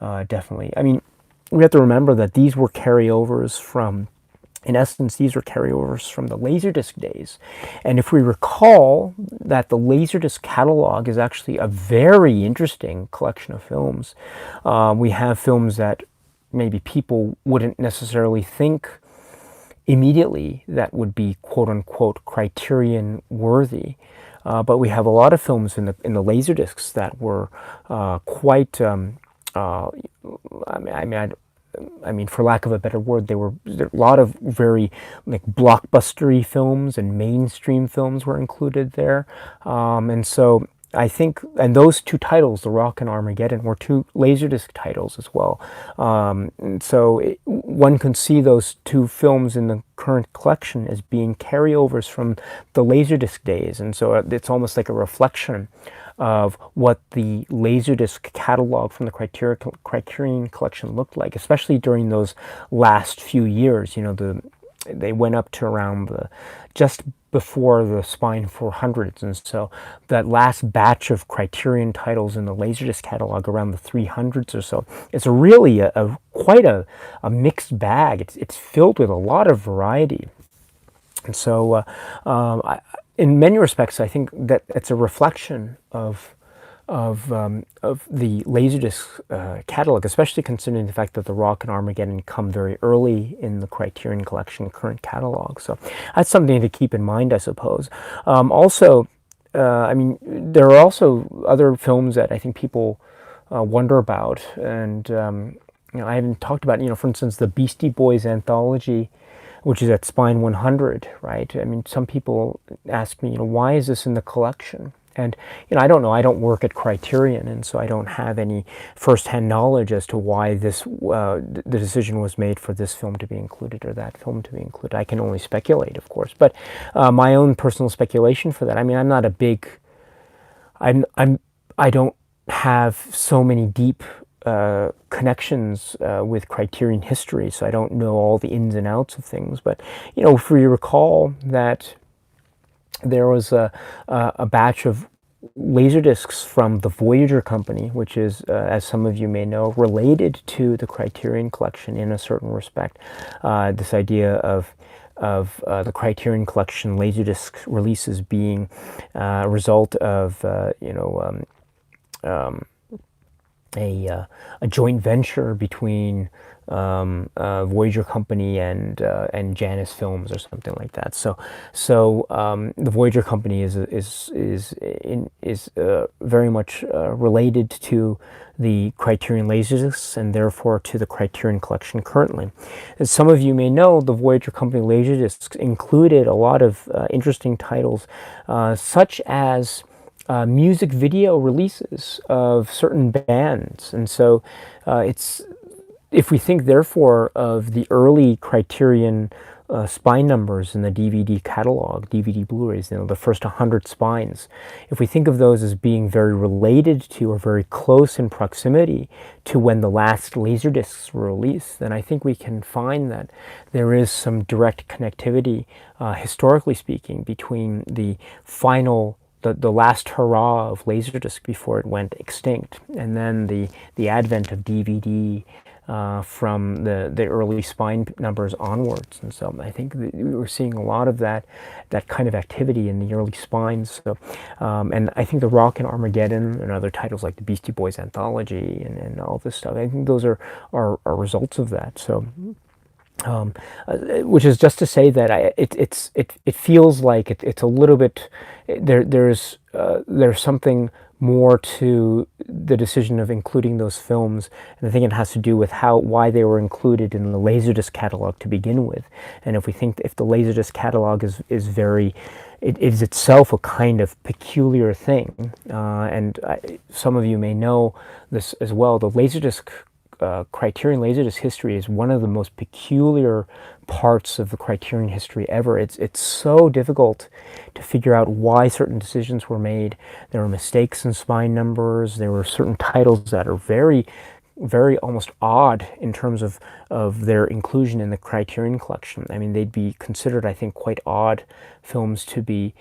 Speaker 1: definitely, I mean, we have to remember that these were carryovers from, in essence, these were carryovers from the Laserdisc days. And if we recall that the Laserdisc catalog is actually a very interesting collection of films, we have films that maybe people wouldn't necessarily think immediately that would be quote-unquote Criterion worthy. But we have a lot of films in the Laserdiscs that were quite, I mean, for lack of a better word, there were a lot of very like blockbustery films and mainstream films were included there. And so I think, and those two titles, The Rock and Armageddon, were two Laserdisc titles as well. And so one can see those two films in the current collection as being carryovers from the Laserdisc days. And so it's almost like a reflection of what the Laserdisc catalog from the Criterion Collection looked like, especially during those last few years. You know, they went up to around just before the Spine 400s, and so that last batch of Criterion titles in the Laserdisc catalog around the 300s or so, it's really quite a mixed bag. It's filled with a lot of variety. And so in many respects, I think that it's a reflection of the Laserdisc catalog, especially considering the fact that The Rock and Armageddon come very early in the Criterion Collection current catalog. So that's something to keep in mind, I suppose. Also, I mean, there are also other films that I think people wonder about, and you know, I haven't talked about. You know, for instance, the Beastie Boys anthology, which is at Spine 100, right? I mean, some people ask me, you know, why is this in the collection? And, you know, I don't know. I don't work at Criterion, and so I don't have any first-hand knowledge as to why this the decision was made for this film to be included or that film to be included. I can only speculate, of course. But my own personal speculation for that, I mean, I'm not a big... I don't have so many deep connections with Criterion history, so I don't know all the ins and outs of things. But, you know, if we recall that there was a batch of laserdiscs from the Voyager company, which is, as some of you may know, related to the Criterion Collection in a certain respect. This idea of the Criterion Collection laserdisc releases being a result of a joint venture between Voyager Company and Janus Films or something like that. So the Voyager Company is very much related to the Criterion Laserdiscs and therefore to the Criterion Collection currently. As some of you may know, the Voyager Company Laserdiscs included a lot of interesting titles, such as music video releases of certain bands. And so if we think therefore of the early Criterion spine numbers in the DVD catalog, DVD Blu-rays, the first 100 spines, if we think of those as being very related to or very close in proximity to when the last Laserdiscs were released, then I think we can find that there is some direct connectivity, historically speaking, between the final the last hurrah of Laserdisc before it went extinct, and then the advent of DVD from the early spine numbers onwards. And so I think that we were seeing a lot of that kind of activity in the early spines. So, and I think the Rock and Armageddon and other titles like the Beastie Boys Anthology and all this stuff, I think those are results of that. So. Which is just to say that it feels like it's a little bit there's something more to the decision of including those films, and I think it has to do with why they were included in the Laserdisc catalog to begin with. And if we think if the Laserdisc catalog is very it is itself a kind of peculiar thing, and some of you may know this as well. The Laserdisc Criterion Laserdisc history is one of the most peculiar parts of the Criterion history ever. It's so difficult to figure out why certain decisions were made. There were mistakes in spine numbers. There were certain titles that are very, very almost odd in terms of their inclusion in the Criterion Collection. I mean, they'd be considered, I think, quite odd films to be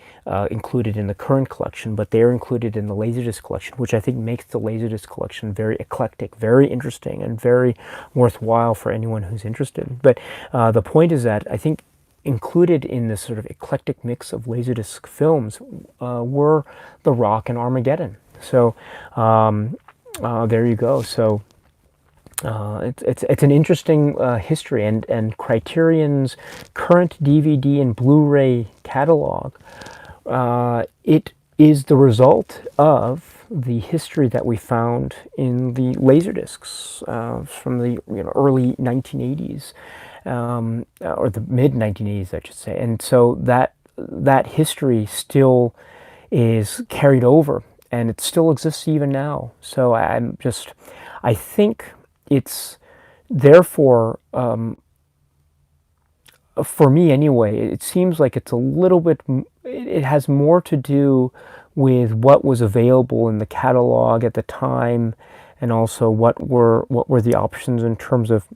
Speaker 1: included in the current collection, but they're included in the Laserdisc collection, which I think makes the Laserdisc collection very eclectic, very interesting, and very worthwhile for anyone who's interested. But the point is that I think included in this sort of eclectic mix of Laserdisc films were The Rock and Armageddon. So there you go. So it's an interesting history, and Criterion's current DVD and Blu-ray catalog, it is the result of the history that we found in the Laserdiscs from the early 1980s, or the mid 1980s, I should say. And so that history still is carried over, and it still exists even now. So I think it's therefore, for me anyway, it seems like it's a little bit, it has more to do with what was available in the catalog at the time, and also what were the options in terms of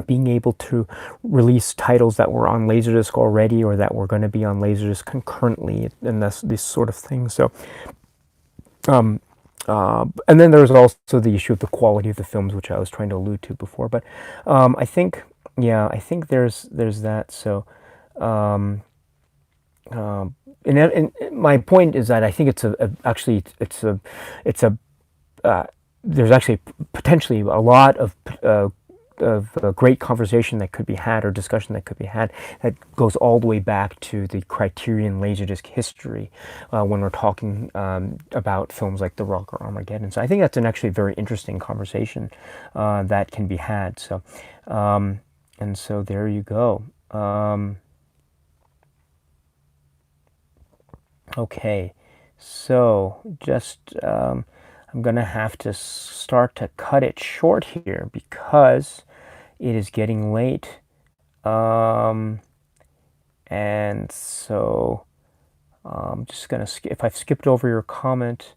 Speaker 1: being able to release titles that were on Laserdisc already or that were going to be on Laserdisc concurrently, and this sort of thing. So and then there's also the issue of the quality of the films, which I was trying to allude to before. But I think there's that. So, and my point is that I think there's actually potentially a lot of great conversation that could be had, or discussion that could be had, that goes all the way back to the Criterion Laserdisc history when we're talking about films like The Rock or Armageddon. So I think that's an actually very interesting conversation that can be had. So, and so there you go. Okay, so just I'm gonna have to start to cut it short here because it is getting late, and so I'm just gonna if I've skipped over your comment,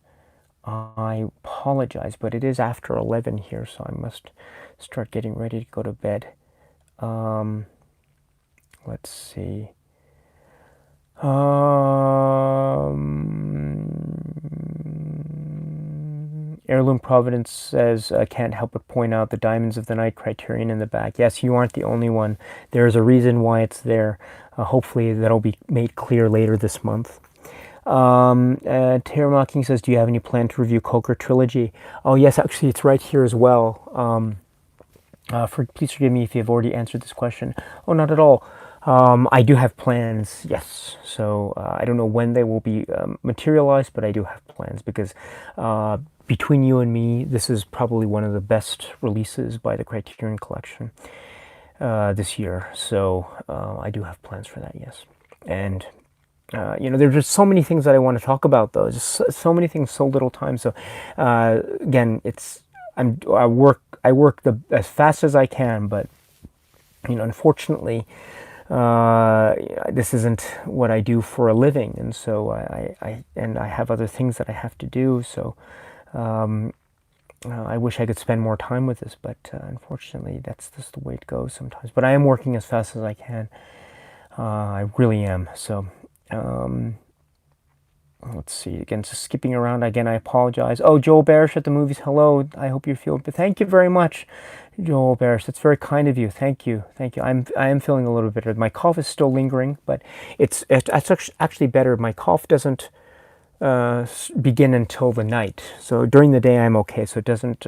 Speaker 1: I apologize, but it is after 11 here, so I must start getting ready to go to bed. Let's see. Heirloom Providence says, can't help but point out the Diamonds of the Night Criterion in the back. Yes, you aren't the only one. There's a reason why it's there. Hopefully that'll be made clear later this month. Tara Mocking says, do you have any plan to review Coker Trilogy? Oh yes, actually it's right here as well. Please forgive me if you've already answered this question. Oh, not at all. I do have plans, yes. So I don't know when they will be materialized, but I do have plans because between you and me, this is probably one of the best releases by the Criterion Collection this year. So I do have plans for that, yes. And there's just so many things that I want to talk about, though. Just so many things, so little time. So again, I work as fast as I can, but unfortunately, this isn't what I do for a living, and so I have other things that I have to do. So I wish I could spend more time with this, but unfortunately, that's just the way it goes sometimes. But I am working as fast as I can. I really am. So. Let's see, again, just skipping around again, I apologize. Oh, Joel Barish at the movies, hello, I hope you're feeling, but thank you very much, Joel Barish, that's very kind of you, thank you. I am feeling a little bit better. My cough is still lingering, but it's actually better. My cough doesn't begin until the night, so during the day I'm okay, so it doesn't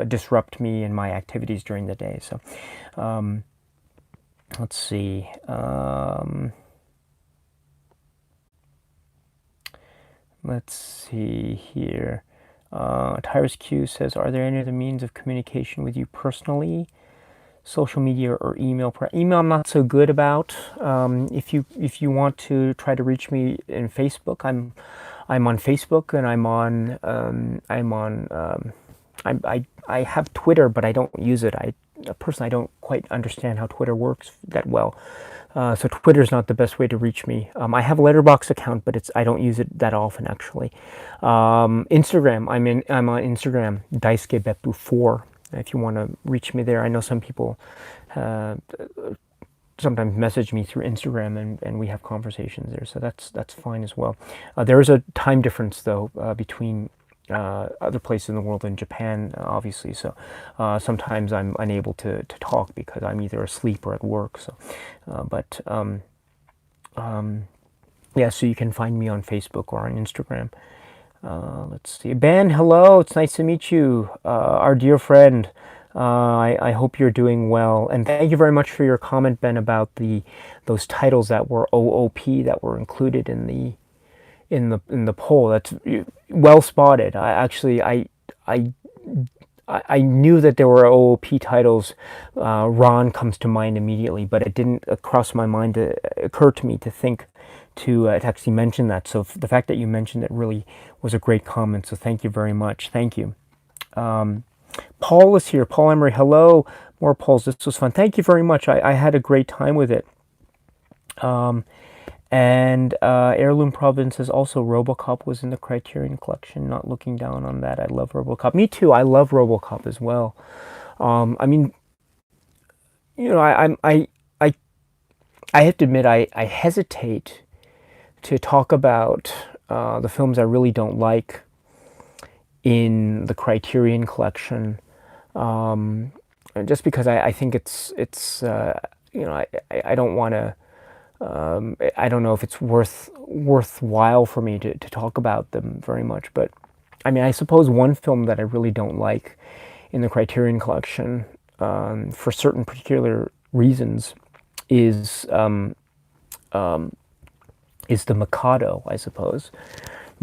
Speaker 1: disrupt me in my activities during the day. So let's see. Let's see here. Tyrus Q says, are there any other means of communication with you personally? Social media or email? Email I'm not so good about. If you want to try to reach me in Facebook, I'm on Facebook, and I have Twitter, but I don't use it. Personally, I don't quite understand how Twitter works that well. So Twitter is not the best way to reach me. I have a Letterboxd account, but I don't use it that often, actually. Instagram, I'm on Instagram, Daisuke Beppu 4. If you want to reach me there, I know some people sometimes message me through Instagram, and we have conversations there, so that's fine as well. There is a time difference, though, between other places in the world and Japan, obviously, so sometimes I'm unable to talk because I'm either asleep or at work. So yeah, so you can find me on Facebook or on Instagram. Let's see, Ben, hello, it's nice to meet you, our dear friend. I hope you're doing well, and thank you very much for your comment, Ben, about those titles that were OOP that were included in the poll. That's well spotted. I knew that there were OOP titles. Ron comes to mind immediately, but it didn't cross my mind to occur to me to think to actually mention that. So the fact that you mentioned it really was a great comment. So thank you very much. Thank you. Paul is here. Paul Emery, hello. More Pauls. This was fun. Thank you very much. I had a great time with it. And Heirloom Providence says also RoboCop was in the Criterion Collection. Not looking down on that. I love RoboCop. Me too. I love RoboCop as well. I mean, I have to admit I hesitate to talk about the films I really don't like in the Criterion Collection, just because I think it's I don't want to. I don't know if it's worthwhile for me to talk about them very much, but I mean, I suppose one film that I really don't like in the Criterion Collection, for certain particular reasons, is The Mikado, I suppose.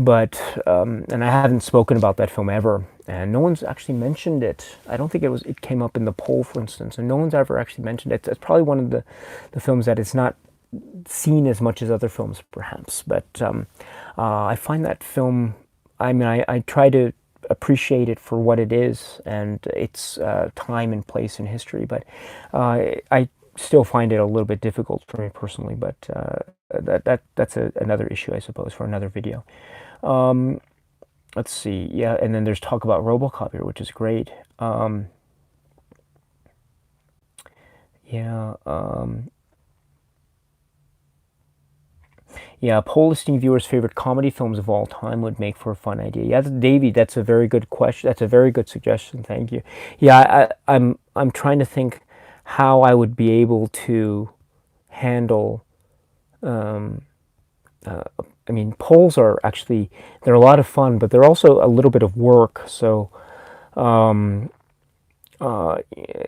Speaker 1: But and I haven't spoken about that film ever, and no one's actually mentioned it. I don't think it came up in the poll, for instance, and no one's ever actually mentioned it. It's probably one of the films that is not seen as much as other films, perhaps. But I find that film, I mean, I try to appreciate it for what it is and its time and place in history, but I still find it a little bit difficult for me personally, but that's another issue, I suppose, for another video. Let's see, yeah, and then there's talk about RoboCop here, which is great. Yeah, poll listing viewers' favorite comedy films of all time would make for a fun idea. Yeah, Davey, that's a very good question. That's a very good suggestion. Thank you. Yeah, I'm trying to think how I would be able to handle. I mean, polls are actually they're a lot of fun, but they're also a little bit of work. So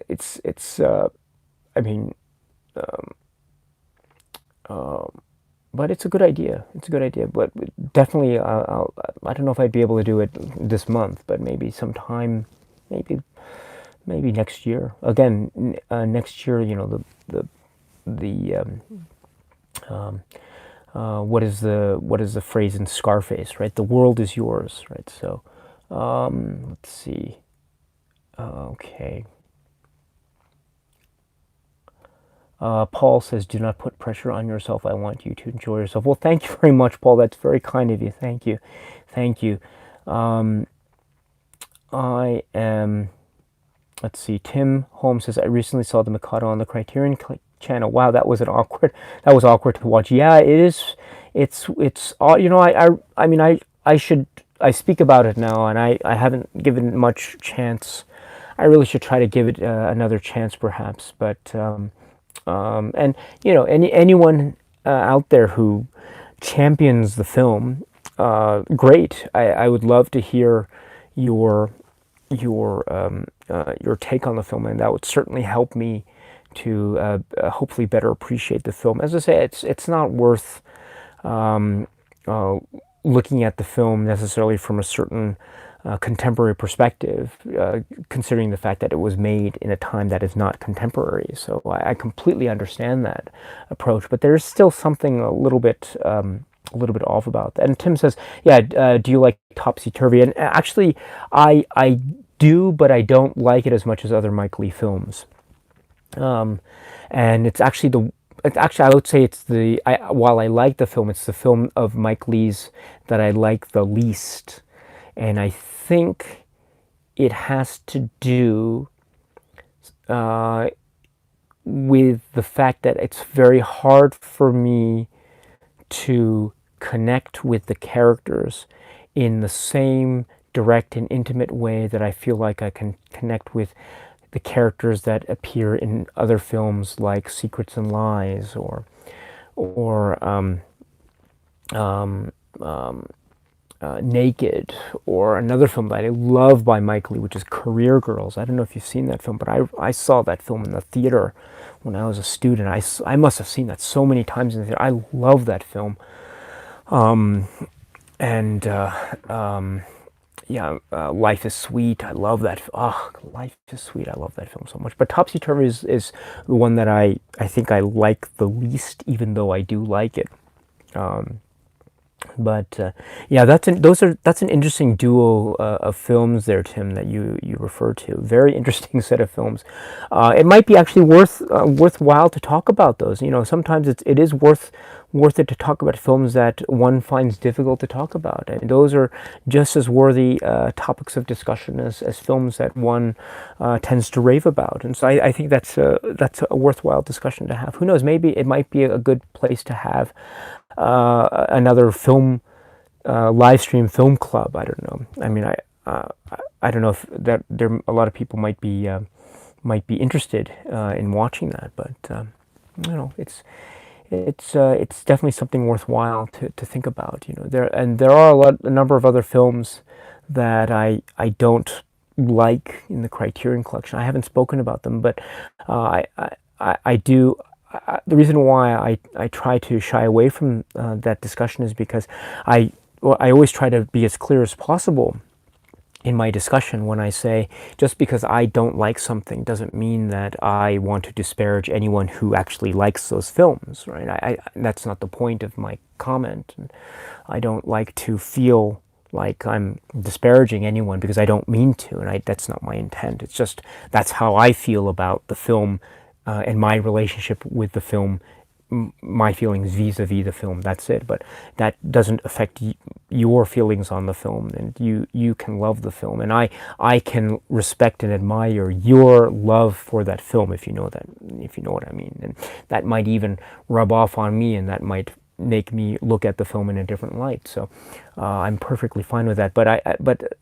Speaker 1: it's I mean, but it's a good idea. It's a good idea. But definitely, I don't know if I'd be able to do it this month, but maybe sometime, maybe next year. Again, next year, what is the phrase in Scarface, right? The world is yours, right? So, let's see. Okay. Paul says, "Do not put pressure on yourself. I want you to enjoy yourself." Well, thank you very much, Paul. That's very kind of you. Thank you, thank you. I am. Let's see. Tim Holmes says, "I recently saw The Mikado on the Criterion Channel." Wow, that was awkward. That was awkward to watch. Yeah, it is. It's. I mean, I should. I speak about it now, and I haven't given much chance. I really should try to give it another chance, perhaps. But and anyone out there who champions the film, great. I would love to hear your your take on the film, and that would certainly help me to hopefully better appreciate the film. As I say, it's not worth looking at the film necessarily from a certain contemporary perspective, considering the fact that it was made in a time that is not contemporary. So I completely understand that approach, but there's still something a little bit off about that. And Tim says, "Yeah, do you like Topsy Turvy?" And actually, I do, but I don't like it as much as other Mike Leigh films. And it's actually I would say it's while I like the film, it's the film of Mike Leigh's that I like the least. And I think it has to do with the fact that it's very hard for me to connect with the characters in the same direct and intimate way that I feel like I can connect with the characters that appear in other films like Secrets and Lies or Naked, or another film that I love by Mike Leigh, which is Career Girls. I don't know if you've seen that film, but I saw that film in the theater when I was a student. I must have seen that so many times in the theater. I love that film. Life is Sweet. I love that. Oh, Life is Sweet. I love that film so much. But Topsy Turvy is the one that I think I like the least, even though I do like it. Yeah, that's an interesting duo of films there, Tim, that you refer to. Very interesting set of films. It might be actually worthwhile to talk about those. Sometimes it is worth it to talk about films that one finds difficult to talk about, and those are just as worthy topics of discussion as films that one tends to rave about. And so I think that's a worthwhile discussion to have. Who knows? Maybe it might be a good place to have another film live stream film club. I don't know. I mean, I don't know if that there a lot of people might be interested in watching that, but it's definitely something worthwhile to think about. There are a number of other films that I don't like in the Criterion Collection. I haven't spoken about them, but I do. The reason why I try to shy away from that discussion is because I always try to be as clear as possible in my discussion when I say just because I don't like something doesn't mean that I want to disparage anyone who actually likes those films, right? That's not the point of my comment. I don't like to feel like I'm disparaging anyone because I don't mean to, and that's not my intent. It's just that's how I feel about the film. And my relationship with the film, my feelings vis-a-vis the film, that's it. But that doesn't affect your feelings on the film, and you can love the film, and I can respect and admire your love for that film, if you know what I mean. And that might even rub off on me, and that might make me look at the film in a different light. So I'm perfectly fine with that. But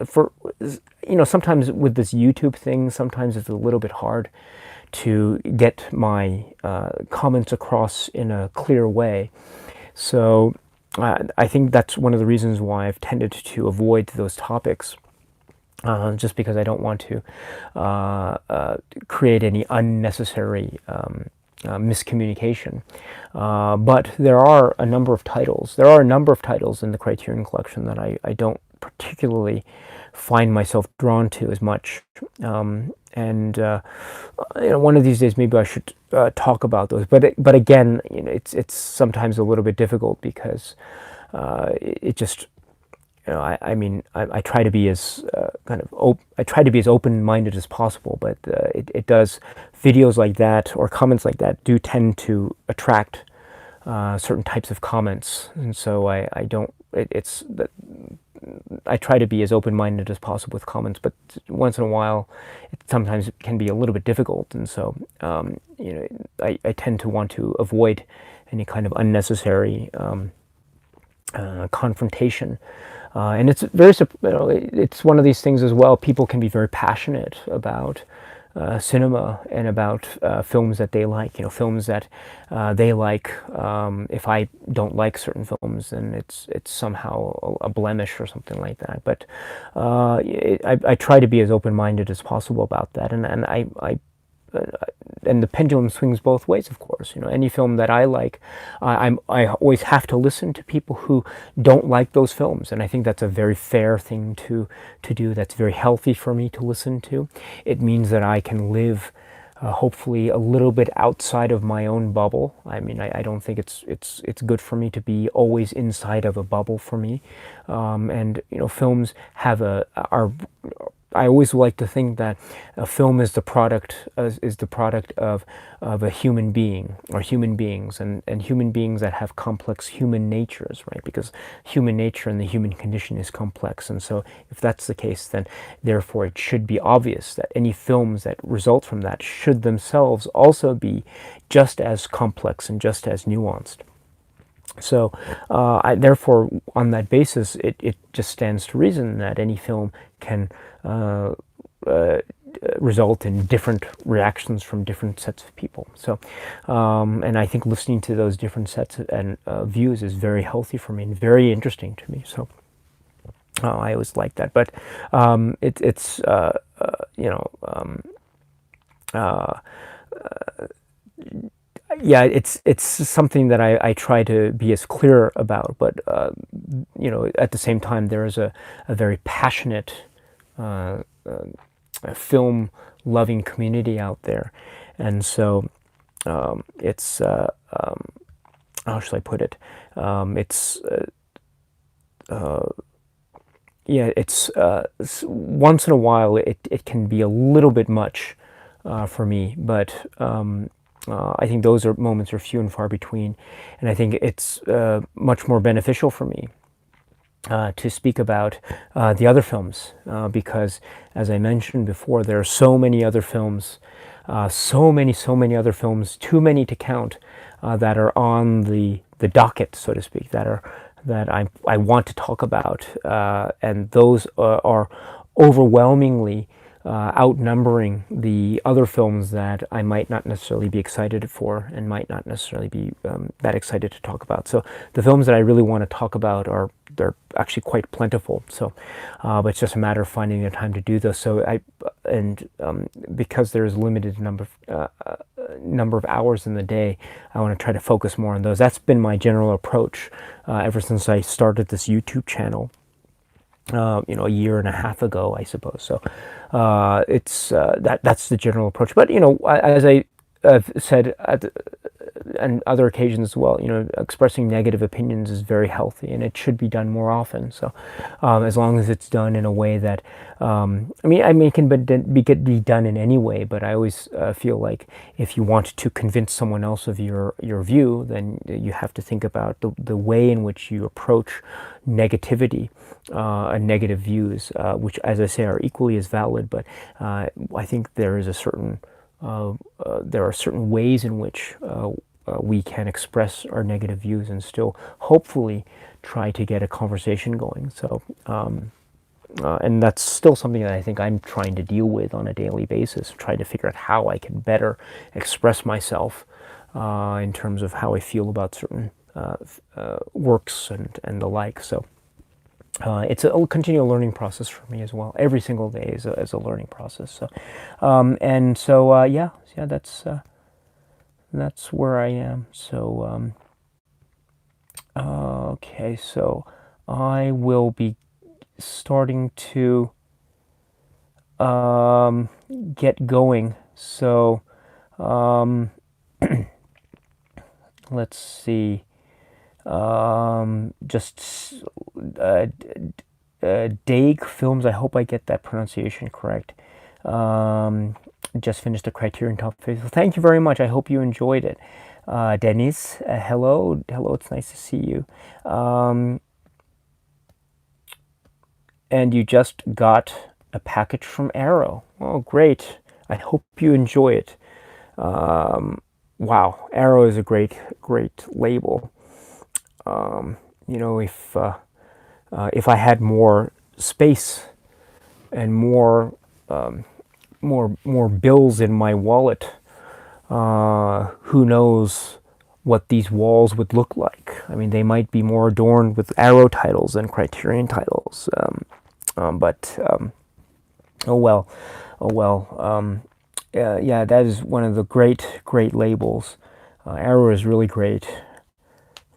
Speaker 1: for, sometimes with this YouTube thing, sometimes it's a little bit hard to get my comments across in a clear way. So I think that's one of the reasons why I've tended to avoid those topics. Just because I don't want to create any unnecessary miscommunication. But there are a number of titles. There are a number of titles in the Criterion Collection that I don't particularly find myself drawn to as much. One of these days maybe I should talk about those. But again, it's sometimes a little bit difficult because it just. I try to be as I try to be as open-minded as possible, but it does, videos like that or comments like that do tend to attract certain types of comments, and so I don't. It's that I try to be as open-minded as possible with comments, but once in a while, it sometimes can be a little bit difficult, and so I tend to want to avoid any kind of unnecessary confrontation. And it's very, it's one of these things as well. People can be very passionate about cinema and about films that they like. Films that they like. If I don't like certain films, then it's somehow a blemish or something like that. But I try to be as open-minded as possible about that, and and the pendulum swings both ways, of course. Any film that I like, I always have to listen to people who don't like those films, and I think that's a very fair thing to do. That's very healthy for me to listen to. It means that I can live, hopefully, a little bit outside of my own bubble. I don't think it's good for me to be always inside of a bubble for me. And films are. I always like to think that a film is the product of a human being or human beings, and human beings that have complex human natures, right? Because human nature and the human condition is complex, and so if that's the case, then therefore it should be obvious that any films that result from that should themselves also be just as complex and just as nuanced. So, therefore, on that basis, it just stands to reason that any film can result in different reactions from different sets of people. So, and I think listening to those different sets and views is very healthy for me and very interesting to me. So, I always like that. But it's yeah, it's something that I try to be as clear about, but at the same time, there is a very passionate film-loving community out there, and so it's how should I put it? It's once in a while it can be a little bit much for me, but I think those moments are few and far between, and I think it's much more beneficial for me to speak about the other films, because, as I mentioned before, there are so many other films, so many other films, too many to count, that are on the docket, so to speak, that I want to talk about, and those are overwhelmingly outnumbering the other films that I might not necessarily be excited for and might not necessarily be that excited to talk about. So the films that I really want to talk about they're actually quite plentiful. So, but it's just a matter of finding the time to do this. So because there's a limited number of hours in the day, I want to try to focus more on those. That's been my general approach ever since I started this YouTube channel. A year and a half ago, I suppose. So it's that's the general approach. But as I have said on other occasions as well, expressing negative opinions is very healthy, and it should be done more often. So as long as it's done in a way that it can be done in any way. But I always feel like if you want to convince someone else of your view, then you have to think about the way in which you approach negativity and negative views, which, as I say, are equally as valid. But I think there is there are certain ways in which we can express our negative views and still hopefully try to get a conversation going. So, and that's still something that I think I'm trying to deal with on a daily basis, trying to figure out how I can better express myself in terms of how I feel about certain works and the like. So it's a continual learning process for me as well. Every single day is a learning process. So, yeah, that's where I am. So, okay, so I will be starting to get going. So, let's see. Just Daeg Films, I hope I get that pronunciation correct. Just finished the Criterion Top 50. So thank you very much. I hope you enjoyed it. Dennis, hello. Hello, it's nice to see you. And you just got a package from Arrow. Oh, great. I hope you enjoy it. Wow, Arrow is a great label. If I had more space and more bills in my wallet, who knows what these walls would look like. I mean, they might be more adorned with Arrow titles than Criterion titles. Oh well. Yeah, that is one of the great labels. Arrow is really great.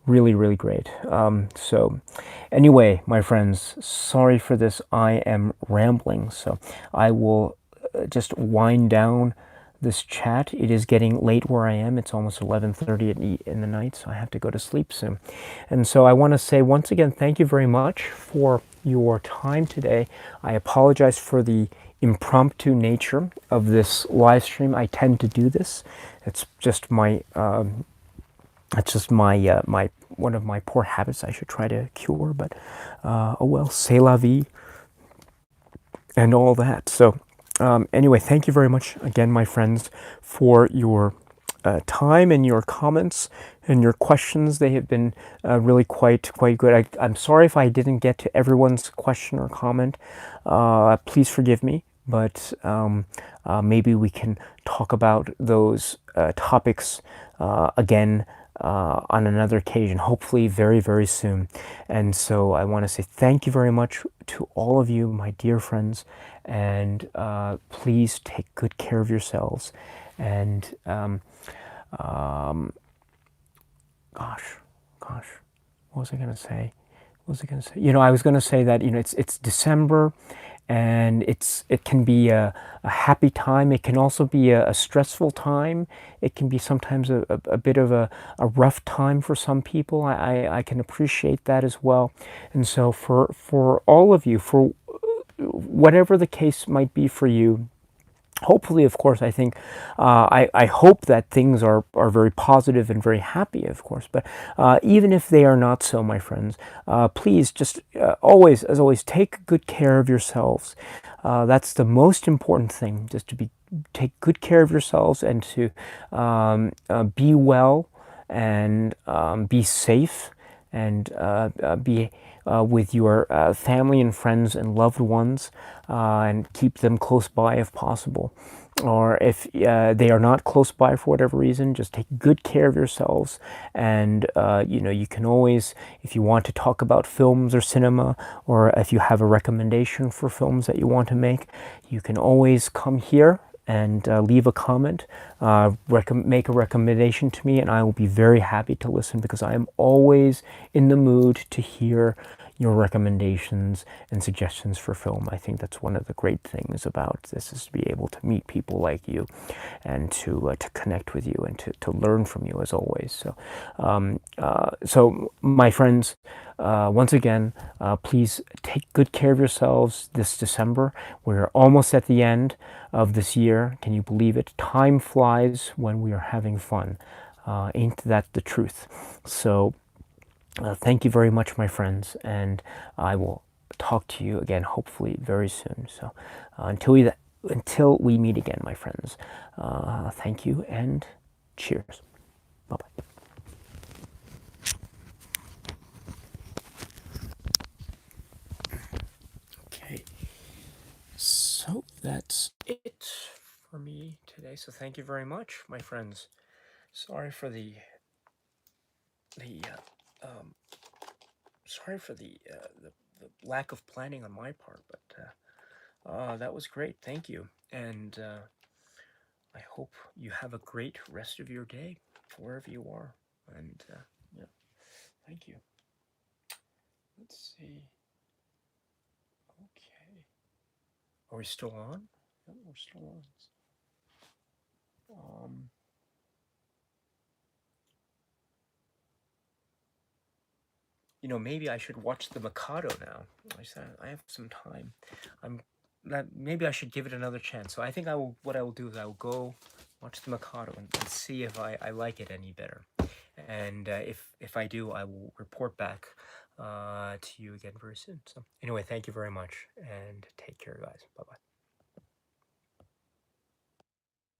Speaker 1: Really great. So anyway, my friends, sorry for this. I am rambling, so I will just wind down this chat. It is getting late where I am. It's almost 11:30 in the night, so I have to go to sleep soon. And so I want to say once again, thank you very much for your time today. I apologize for the impromptu nature of this live stream. I tend to do this. It's just my my one of my poor habits I should try to cure, but oh well, c'est la vie and all that. So anyway, thank you very much again, my friends, for your time and your comments and your questions. They have been really quite good. I'm sorry if I didn't get to everyone's question or comment. Please forgive me, but maybe we can talk about those topics again on another occasion, hopefully very soon. And so I want to say thank you very much to all of you, my dear friends, and please take good care of yourselves. And gosh, what was I going to say? I was going to say that it's December, and it can be a happy time. It can also be a stressful time. It can be sometimes a bit of a rough time for some people. I can appreciate that as well. And so for all of you, for whatever the case might be for you, hopefully, of course, I think, I hope that things are very positive and very happy, of course. But even if they are not so, my friends, please just always, as always, take good care of yourselves. That's the most important thing, just to take good care of yourselves and to be well and be safe and be with your family and friends and loved ones, and keep them close by if possible. Or if they are not close by for whatever reason, just take good care of yourselves. And you can always, if you want to talk about films or cinema, or if you have a recommendation for films that you want to make, you can always come here and leave a comment, make a recommendation to me, and I will be very happy to listen, because I am always in the mood to hear your recommendations and suggestions for film. I think that's one of the great things about this, is to be able to meet people like you and to connect with you and to learn from you, as always. So my friends, once again, please take good care of yourselves this December. We're almost at the end of this year. Can you believe it? Time flies when we are having fun. Ain't that the truth? So thank you very much, my friends, and I will talk to you again, hopefully very soon. So until we meet again, my friends, thank you and cheers. Bye bye. Okay, so that's it for me today. So thank you very much, my friends. Sorry for the sorry for the lack of planning on my part, but that was great. Thank you, and I hope you have a great rest of your day wherever you are. And yeah, thank you. Let's see. Okay, are we still on? Yeah, we're still on. Um, maybe I should watch The Mikado now. I said I have some time. I'm that maybe I should give it another chance. So I think I will. What I will do is I will go watch The Mikado and see if I like it any better. And if I do, I will report back to you again very soon. So anyway, thank you very much, and take care, guys. Bye bye.